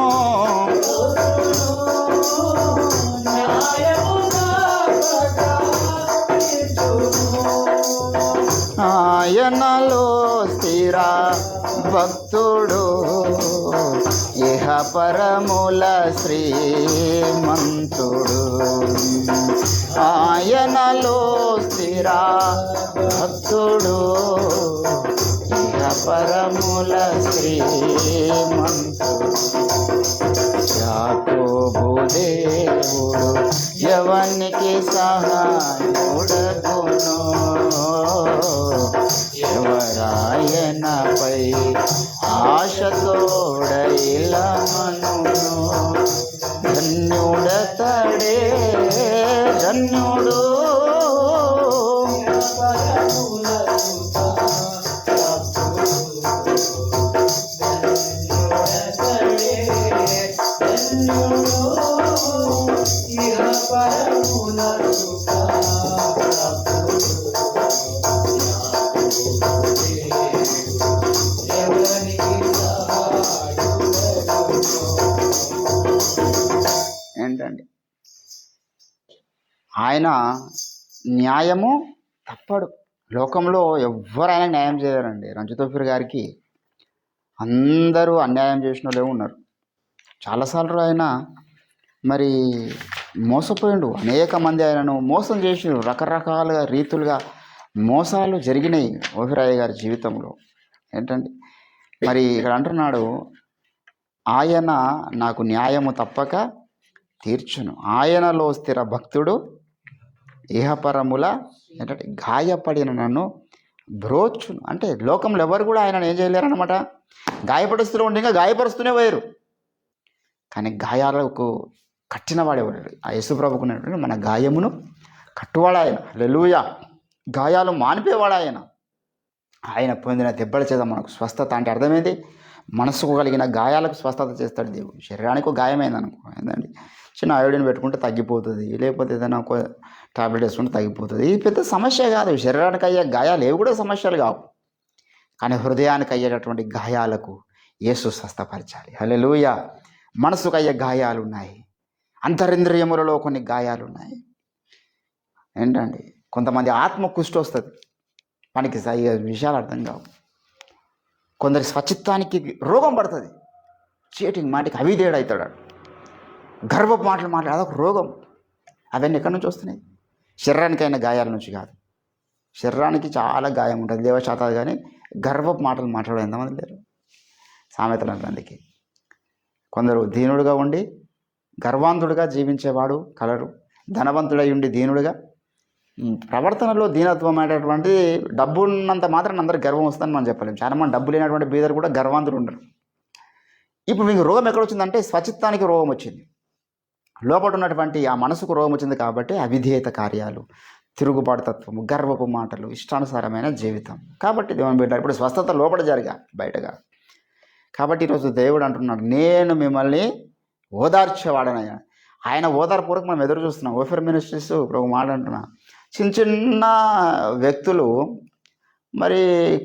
Speaker 1: ఆయనలో స్థిర భక్తుడు. ఇహ పరముల శ్రీమంతుడు. ఆయనలో స్థిర భక్తుడు. ఇహ పరముల శ్రీమంతుడు. యాకోబు దేవుడు ఎవనికి సహాయుడగునో, ఎవరాయనపై ఆశతోడ ఇలమనును. ధన్యుడతడే ధన్యుడు. ఏంటండి, ఆయన న్యాయము తప్పడు. లోకంలో ఎవరైనా న్యాయం చేయరండి. రంజితోఫీర్ గారికి అందరూ అన్యాయం చేసిన వాళ్ళే ఉన్నారు. చాలాసార్లు ఆయన మరి మోసపోయిండు. అనేక మంది ఆయనను మోసం చేసిండు. రకరకాలుగా రీతులుగా మోసాలు జరిగినాయి ఓఫీరాయ్య గారి జీవితంలో. ఏంటండి, మరి ఇక్కడ అంటున్నాడు, ఆయన నాకు న్యాయము తప్పక తీర్చును. ఆయనలో స్థిర భక్తుడు ఇహపరముల ఏంటంటే గాయపడిన నన్ను బ్రోచును. అంటే లోకంలో ఎవరు కూడా ఆయన ఏం చేయలేరన్నమాట. గాయపరుస్తూ ఉంటే ఇంకా గాయపరుస్తూనే పోయారు. కానీ గాయాలకు కట్టినవాడేవాడు ఆ యేసుప్రభుకున్నటువంటి మన గాయమును కట్టువాడు ఆయన. హల్లెలూయా. గాయాలు మానిపేవాడు ఆయన. ఆయన పొందిన దెబ్బల చేత మనకు స్వస్థత. అంటే అర్థమైంది, మనసుకు కలిగిన గాయాలకు స్వస్థత చేస్తాడు దేవుడు. శరీరానికి గాయమైంది అనుకో, ఏంటండి, చిన్న అయోడిన్ పెట్టుకుంటే తగ్గిపోతుంది, లేకపోతే ఏదైనా ఒక టాబ్లెట్ వేసుకుంటే తగ్గిపోతుంది. ఇది పెద్ద సమస్య కాదు. శరీరానికి అయ్యే గాయాలు ఏవి కూడా సమస్యలు కావు. కానీ హృదయానికి అయ్యేటటువంటి గాయాలకు యేసు స్వస్థపరచాలి. హల్లెలూయా. మనసుకు అయ్యే గాయాలు ఉన్నాయి, అంతరింద్రియములలో కొన్ని గాయాలు ఉన్నాయి. ఏంటండి, కొంతమంది ఆత్మ కుష్టి వస్తుంది, మనకి విషయాలు అర్థం కావు. కొందరి స్వచిత్తానికి రోగం పడుతుంది. చీటికి మాటికి అవిధేయుడు అవుతాడు. గర్వపు మాటలు మాట్లాడు, అదొక రోగం. అవన్నీ ఎక్కడి నుంచి వస్తున్నాయి? శరీరానికైన గాయాల నుంచి కాదు. శరీరానికి చాలా గాయం ఉంటుంది, దేవశాతాలు, కానీ గర్వపు మాటలు మాట్లాడడం ఎంతమంది లేరు? సామెతల గ్రంథికి కొందరు దీనుడుగా ఉండి గర్వాంధుడుగా జీవించేవాడు కలరు, ధనవంతుడై ఉండి దీనుడుగా. ప్రవర్తనలో దీనత్వం అనేటటువంటి డబ్బు ఉన్నంత మాత్రం అందరికి గర్వం వస్తుందని మనం చెప్పలేము. చాలామంది డబ్బు లేనటువంటి బీదరు కూడా గర్వాంధుడు ఉండరు. ఇప్పుడు మీకు రోగం ఎక్కడ వచ్చిందంటే స్వచిత్తానికి రోగం వచ్చింది, లోపల ఉన్నటువంటి ఆ మనసుకు రోగం వచ్చింది. కాబట్టి అవిధేయత కార్యాలు, తిరుగుబాటు తత్వము, గర్వపు మాటలు, ఇష్టానుసారమైన జీవితం. కాబట్టి దేవుని బిడ్డ ఇప్పుడు స్వస్థత లోపల జరిగా, బయటగా. కాబట్టి ఈరోజు దేవుడు అంటున్నాడు, నేను మిమ్మల్ని ఓదార్చేవాడనయ్యా. ఆయన ఓదార్పూర్వక మనం ఎదురు చూస్తున్నాం. ఓఫర్ మినిస్ట్రీస్ ఇప్పుడు ఒక మాట అంటున్నా, చిన్న చిన్న వ్యక్తులు మరి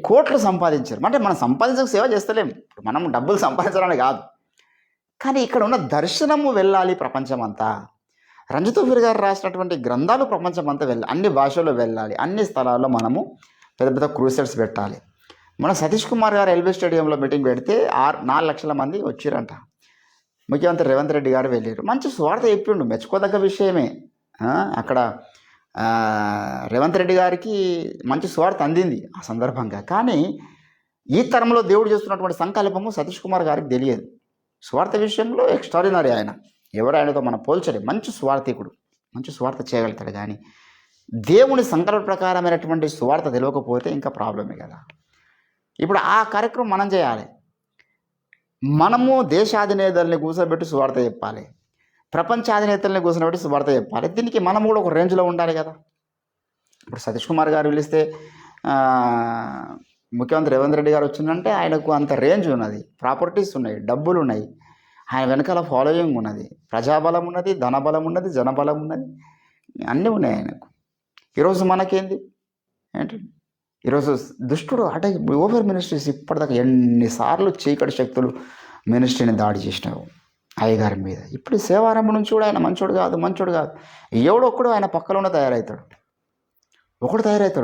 Speaker 1: కోట్లు సంపాదించారు. అంటే మనం సంపాదించక సేవ చేస్తలేం, మనం డబ్బులు సంపాదించాలని కాదు, కానీ ఇక్కడ ఉన్న దర్శనము వెళ్ళాలి ప్రపంచం అంతా. రంజితోఫీర్ గారు రాసినటువంటి గ్రంథాలు ప్రపంచం అంతా వెళ్ళాలి, అన్ని భాషల్లో వెళ్ళాలి, అన్ని స్థలాల్లో మనము పెద్ద పెద్ద క్రూసెడ్స్ పెట్టాలి. మన సతీష్ కుమార్ గారు ఎల్బీ స్టేడియంలో మీటింగ్ పెడితే 4 లక్షల మంది వచ్చిరంట. ముఖ్యమంత్రి రేవంత్ రెడ్డి గారు వెళ్ళారు, మంచి స్వార్థ చెప్పిండు, మెచ్చుకోదగ్గ విషయమే. అక్కడ రేవంత్ రెడ్డి గారికి మంచి స్వార్థ అందింది ఆ సందర్భంగా. కానీ ఈ తరంలో దేవుడు చేస్తున్నటువంటి సంకల్పము సతీష్ కుమార్ గారికి తెలియదు. స్వార్థ విషయంలో ఎక్స్ట్రాడినరీ ఆయన, ఎవరు ఆయనతో మనం పోల్చడం. మంచి స్వార్థికుడు, మంచి స్వార్థ చేయగలుగుతాడు. కానీ దేవుని సంకల్ప ప్రకారమైనటువంటి స్వార్థ తెలియకపోతే ఇంకా ప్రాబ్లమే కదా. ఇప్పుడు ఆ కార్యక్రమం మనం చేయాలి. మనము దేశాధినేతల్ని కూర్చోబెట్టి సువార్త చెప్పాలి, ప్రపంచాధినేతల్ని కూర్చోబెట్టి సువార్త చెప్పాలి. దీనికి మనం కూడా ఒక రేంజ్లో ఉండాలి కదా. ఇప్పుడు సతీష్ కుమార్ గారు పిలిస్తే ముఖ్యమంత్రి రేవంత్ రెడ్డి గారు వచ్చిందంటే ఆయనకు అంత రేంజ్ ఉన్నది, ప్రాపర్టీస్ ఉన్నాయి, డబ్బులు ఉన్నాయి, ఆయన వెనకాల ఫాలోయింగ్ ఉన్నది, ప్రజాబలం ఉన్నది, ధనబలం ఉన్నది, జనబలం ఉన్నది, అన్నీ ఉన్నాయి ఆయనకు. ఈరోజు మనకేంది ఏంటి? ఈరోజు దుష్టుడు అంటే ఓవర్ మినిస్ట్రీస్ ఇప్పటిదాకా ఎన్నిసార్లు చీకటి శక్తులు మినిస్ట్రీని దాడి చేసినావు అయ్యగారి మీద. ఇప్పుడు సేవారంభం నుంచి కూడా ఆయన మంచోడు కాదు. ఎవడొక్కడు ఆయన పక్కలోనే తయారవుతాడు,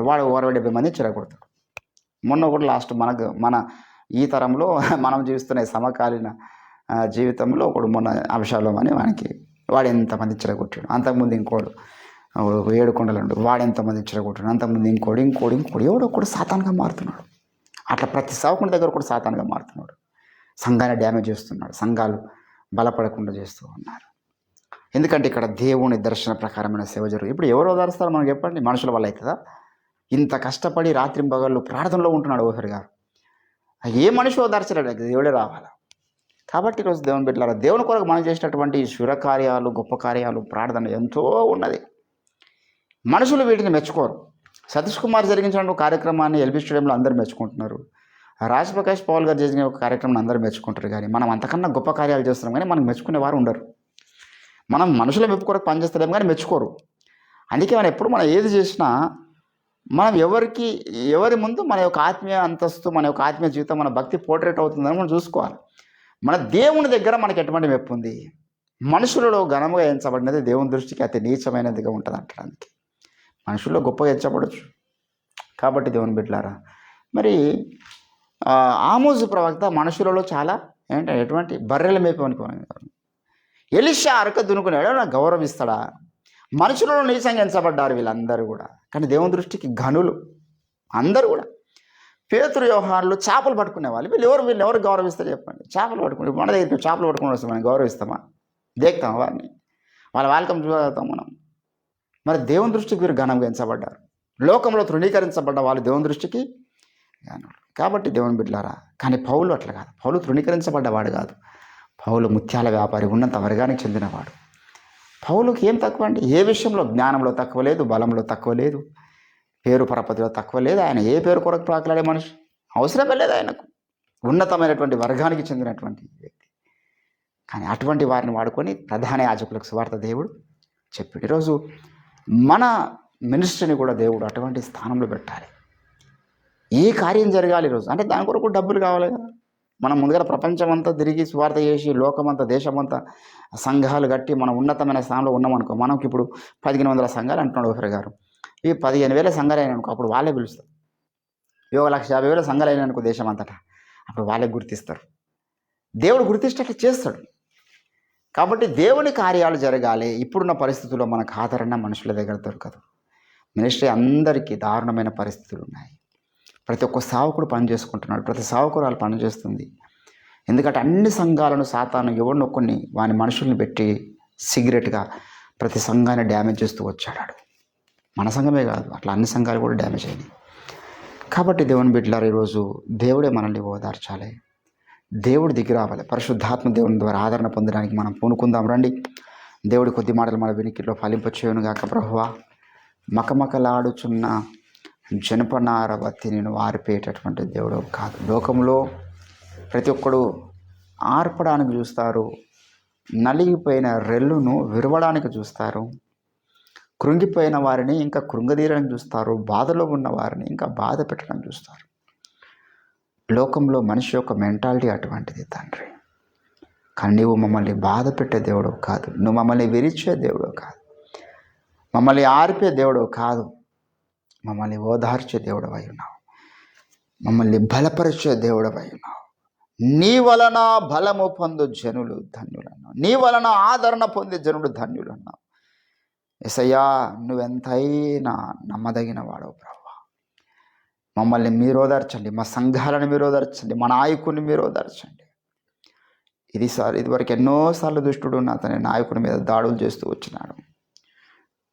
Speaker 1: వాడు 60-70 మంది చిరగొడతాడు. మొన్న ఒకటి లాస్ట్ మన ఈ తరంలో మనం జీవిస్తున్న సమకాలీన జీవితంలో ఒకడు మొన్న అంశాల్లో అని వాడు ఎంతమంది చిరగొట్టాడు. అంతకుముందు ఇంకోడు 7 కొండలండు, వాడు ఎంతమంది చిరగొట్టాడు. అంతకుముందు ఇంకోడు ఎవడొక్కడు సాతానుగా మారుతున్నాడు. అట్లా ప్రతి సేవకుని దగ్గర కూడా సాతానుగా మారుతున్నాడు. సంఘాన్ని డ్యామేజ్ చేస్తున్నాడు, సంఘాలు బలపడకుండా చేస్తూ ఉన్నారు. ఎందుకంటే ఇక్కడ దేవుని దర్శన ప్రకారమైన సేవ జరుగుతుంది. ఇప్పుడు ఎవరు ఓదారుస్తారు మనకు చెప్పండి? మనుషుల వల్ల అవుతుందా? ఇంత కష్టపడి రాత్రింబగళ్ళు ప్రార్థనలో ఉంటున్నాడు ఓఫర్ గారు. ఏ మనిషి ఓదార్చలేడు, దేవుడే రావాలి. కాబట్టి ఈరోజు దేవుని బిడ్డలారా, దేవుని కొరకు మనం చేసినటువంటి శురకార్యాలు, గొప్ప కార్యాలు, ప్రార్థన ఎంతో ఉన్నది. మనుషులు వీటిని మెచ్చుకోరు. సతీష్ కుమార్ జరిగించిన కార్యక్రమాన్ని ఎల్బీ స్టేడియంలో అందరూ మెచ్చుకుంటున్నారు. రాజప్రకాష్ పౌల్ గారు చేసిన ఒక కార్యక్రమం అందరూ మెచ్చుకుంటారు. కానీ మనం అంతకన్నా గొప్ప కార్యాలు చేస్తున్నాం, కానీ మనం మెచ్చుకునేవారు ఉండరు. మనం మనుషుల మెప్పు కొరకు పనిచేస్తలేము, కానీ మెచ్చుకోరు. అందుకే మనం ఏది చేసినా మనం ఎవరి ముందు మన యొక్క ఆత్మీయ అంతస్తు, మన యొక్క ఆత్మీయ జీవితం, మన భక్తి పోర్ట్రేట్ అవుతుందని మనం చూసుకోవాలి. మన దేవుని దగ్గర మనకి ఎటువంటి మెప్పు ఉంది? మనుషులలో ఘనముగా ఎంచబడినది దేవుని దృష్టికి అతి నీచమైనదిగా ఉంటుంది అంటడానికి. మనుషుల్లో గొప్పగా ఎంచబడచ్చు. కాబట్టి దేవుని బిడ్డలారా, మరి ఆమోజు ప్రవక్త మనుషులలో చాలా ఎటువంటి బర్రెల మేపు అనుకున్నాడు. ఎలీషా అరక దునుకున్నాడు, నాకు గౌరవిస్తాడా? మనుషులలో నీచంగా ఎంచబడ్డారు వీళ్ళందరూ కూడా, కానీ దేవుని దృష్టికి ఘనులు అందరూ కూడా. పేతురు యోహానులు చేపలు పట్టుకునేవాళ్ళు. వీళ్ళని ఎవరు గౌరవిస్తారు చెప్పండి? చేపలు పట్టుకుని మన దగ్గర చేపలు పట్టుకుని వస్తాం, మనం గౌరవిస్తామా? దేక్తాం వారిని, వాళ్ళ వాల్కం చూడగలుగుతాం మనం. మరి దేవుని దృష్టికి వీరు ఘనంగా ఎంచబడ్డారు. లోకంలో తృణీకరించబడ్డ వాళ్ళు దేవుని దృష్టికి ఘనులు. కాబట్టి దేవుని బిడ్డలారా, కానీ పౌలు అట్లా కాదు. పౌలు తృణీకరించబడ్డవాడు కాదు. పౌలు ముత్యాల వ్యాపారి, ఉన్నత వర్గానికి చెందినవాడు. పౌలుకి ఏం తక్కువ అండి? ఏ విషయంలో జ్ఞానంలో తక్కువ లేదు, బలంలో తక్కువ లేదు, పేరు పరపతిలో తక్కువ లేదు. ఆయన ఏ పేరు కొరకు ప్రాకులాడే మనిషి అవసరమే లేదు ఆయనకు. ఉన్నతమైనటువంటి వర్గానికి చెందినటువంటి వ్యక్తి. కానీ అటువంటి వారిని వాడుకొని ప్రధాన యాజకులకు సువార్త దేవుడు చెప్పాడు. ఈరోజు మన మినిస్ట్రీని కూడా దేవుడు అటువంటి స్థానంలో పెట్టాలి. ఏ కార్యం జరగాలి ఈరోజు అంటే దాని కొరకు డబ్బులు కావాలి కదా. మనం ముందుగా ప్రపంచం అంతా తిరిగి సువార్త చేసి లోకమంతా, దేశమంతా సంఘాలు కట్టి మనం ఉన్నతమైన స్థానంలో ఉన్నామనుకో. మనకి ఇప్పుడు 1500 సంఘాలు అంటున్నాడు ఓఫర్ గారు. ఈ 15,000 సంఘాలు అయినా అనుకో, అప్పుడు వాళ్ళే పిలుస్తారు. 1,50,000 సంఘాలు అయినా అనుకో దేశం అంతటా, అప్పుడు వాళ్ళే గుర్తిస్తారు. దేవుడు గుర్తించేటట్లు చేస్తాడు. కాబట్టి దేవుని కార్యాలు జరగాలి. ఇప్పుడున్న పరిస్థితుల్లో మనకు ఆదరణ మనుషుల దగ్గర దొరకదు. మినిస్ట్రీ అందరికీ దారుణమైన పరిస్థితులు ఉన్నాయి. ప్రతి ఒక్క సేవకుడు పని చేసుకుంటున్నాడు, ప్రతి సేవకురాలు పని చేస్తుంది. ఎందుకంటే అన్ని సంఘాలను సాతాను ఎవరినో కొన్ని వాని మనుషుల్ని పెట్టి సిగరెట్గా ప్రతి సంఘాన్ని డ్యామేజ్ చేస్తూ వచ్చాడు. మన సంఘమే కాదు, అట్లా అన్ని సంఘాలు కూడా డ్యామేజ్ అయినాయి. కాబట్టి దేవుని బిడ్డలారా, ఈరోజు దేవుడే మనల్ని ఓదార్చాలి, దేవుడి దిగి రావాలి. పరిశుద్ధాత్మ దేవుని ద్వారా ఆదరణ పొందడానికి మనం పూనుకుందాం రండి. దేవుడి కొద్ది మాటలు మన వెనికిలో ఫలింపచేయును గాక. ప్రభువా, మకమకలాడుచున్న జనపనార బత్తి నేను ఆరిపోయేటటువంటి దేవుడు కాదు. లోకంలో ప్రతి ఒక్కడు ఆర్పడానికి చూస్తారు, నలిగిపోయిన రెల్లును విరవడానికి చూస్తారు, కృంగిపోయిన వారిని ఇంకా కృంగదీయడానికి చూస్తారు, బాధలో ఉన్న వారిని ఇంకా బాధ పెట్టడం చూస్తారు. లోకంలో మనిషి యొక్క మెంటాలిటీ అటువంటిది తండ్రి. కానీ నువ్వు మమ్మల్ని బాధ పెట్టే దేవుడు కాదు, నువ్వు మమ్మల్ని విరిచే దేవుడు కాదు, మమ్మల్ని ఆర్పే దేవుడు కాదు, మమ్మల్ని ఓదార్చే దేవుడు అయి ఉన్నావు, మమ్మల్ని బలపరిచే దేవుడు అయి ఉన్నావు. నీ వలన బలము పొందు జనులు ధన్యులన్నావు, నీ వలన ఆదరణ పొందే జనులు ధన్యులన్నావు. యేసయ్యా, నువ్వెంతైనా నమ్మదగిన వాడవు ప్రభువా. మమ్మల్ని మీరు ఓదార్చండి, మా సంఘాలను మీరు ఓదార్చండి, మా నాయకుడిని మీరు ఓదార్చండి. ఇదివరకు ఎన్నోసార్లు దుష్టుడు అతని నాయకుడి మీద దాడులు చేస్తూ వచ్చినాడు.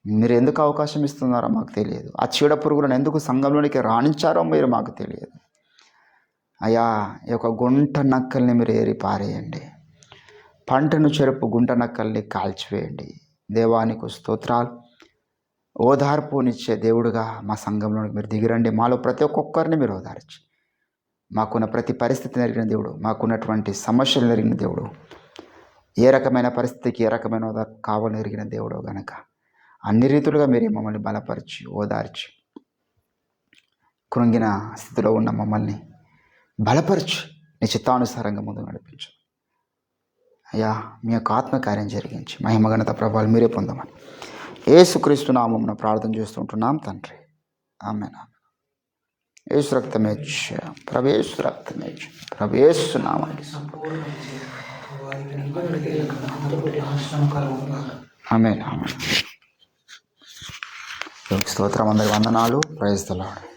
Speaker 1: మీరు ఎందుకు అవకాశం ఇస్తున్నారో మాకు తెలియదు. ఆ చీడ పురుగులను ఎందుకు సంఘంలోనికి రాణించారో మీరు మాకు తెలియదు. అయ్యా, ఈ యొక్క గుంట నక్కల్ని మీరు ఏరి పారేయండి, పంటను చెరుపు గుంట నక్కల్ని కాల్చివేయండి. దేవానికి స్తోత్రాలు. ఓదార్పునిచ్చే దేవుడుగా మా సంఘంలోనికి మీరు దిగిరండి. మాలో ప్రతి ఒక్కొక్కరిని మీరు ఓదార్చి, మాకున్న ప్రతి పరిస్థితిని ఎరిగిన దేవుడు, మాకున్నటువంటి సమస్యలు ఎరిగిన దేవుడు, ఏ రకమైన పరిస్థితికి ఏ రకమైన ఓదార్పు కావాలని ఎరిగిన దేవుడు గనక అన్ని రీతులుగా మీరు మమ్మల్ని బలపరిచి ఓదార్చి, కృంగిన స్థితిలో ఉన్న మమ్మల్ని బలపరిచి నీ చిత్తానుసారంగా ముందుకు నడిపించు. అయ్యా, మీ యొక్క ఆత్మకార్యం జరిగించి మహిమఘనత ప్రభావాలు మీరే పొందమని యేసుక్రీస్తు నామమున ప్రార్థన చేస్తుంటున్నాం తండ్రి. ఆమేన్. యేసు రక్తమే ప్రవేశ రక్తమే ప్రవేశ నామానికి ఆమేన్. ఆమేన్. స్తోత్రం. అందరి వందనాలు. Praise the lord.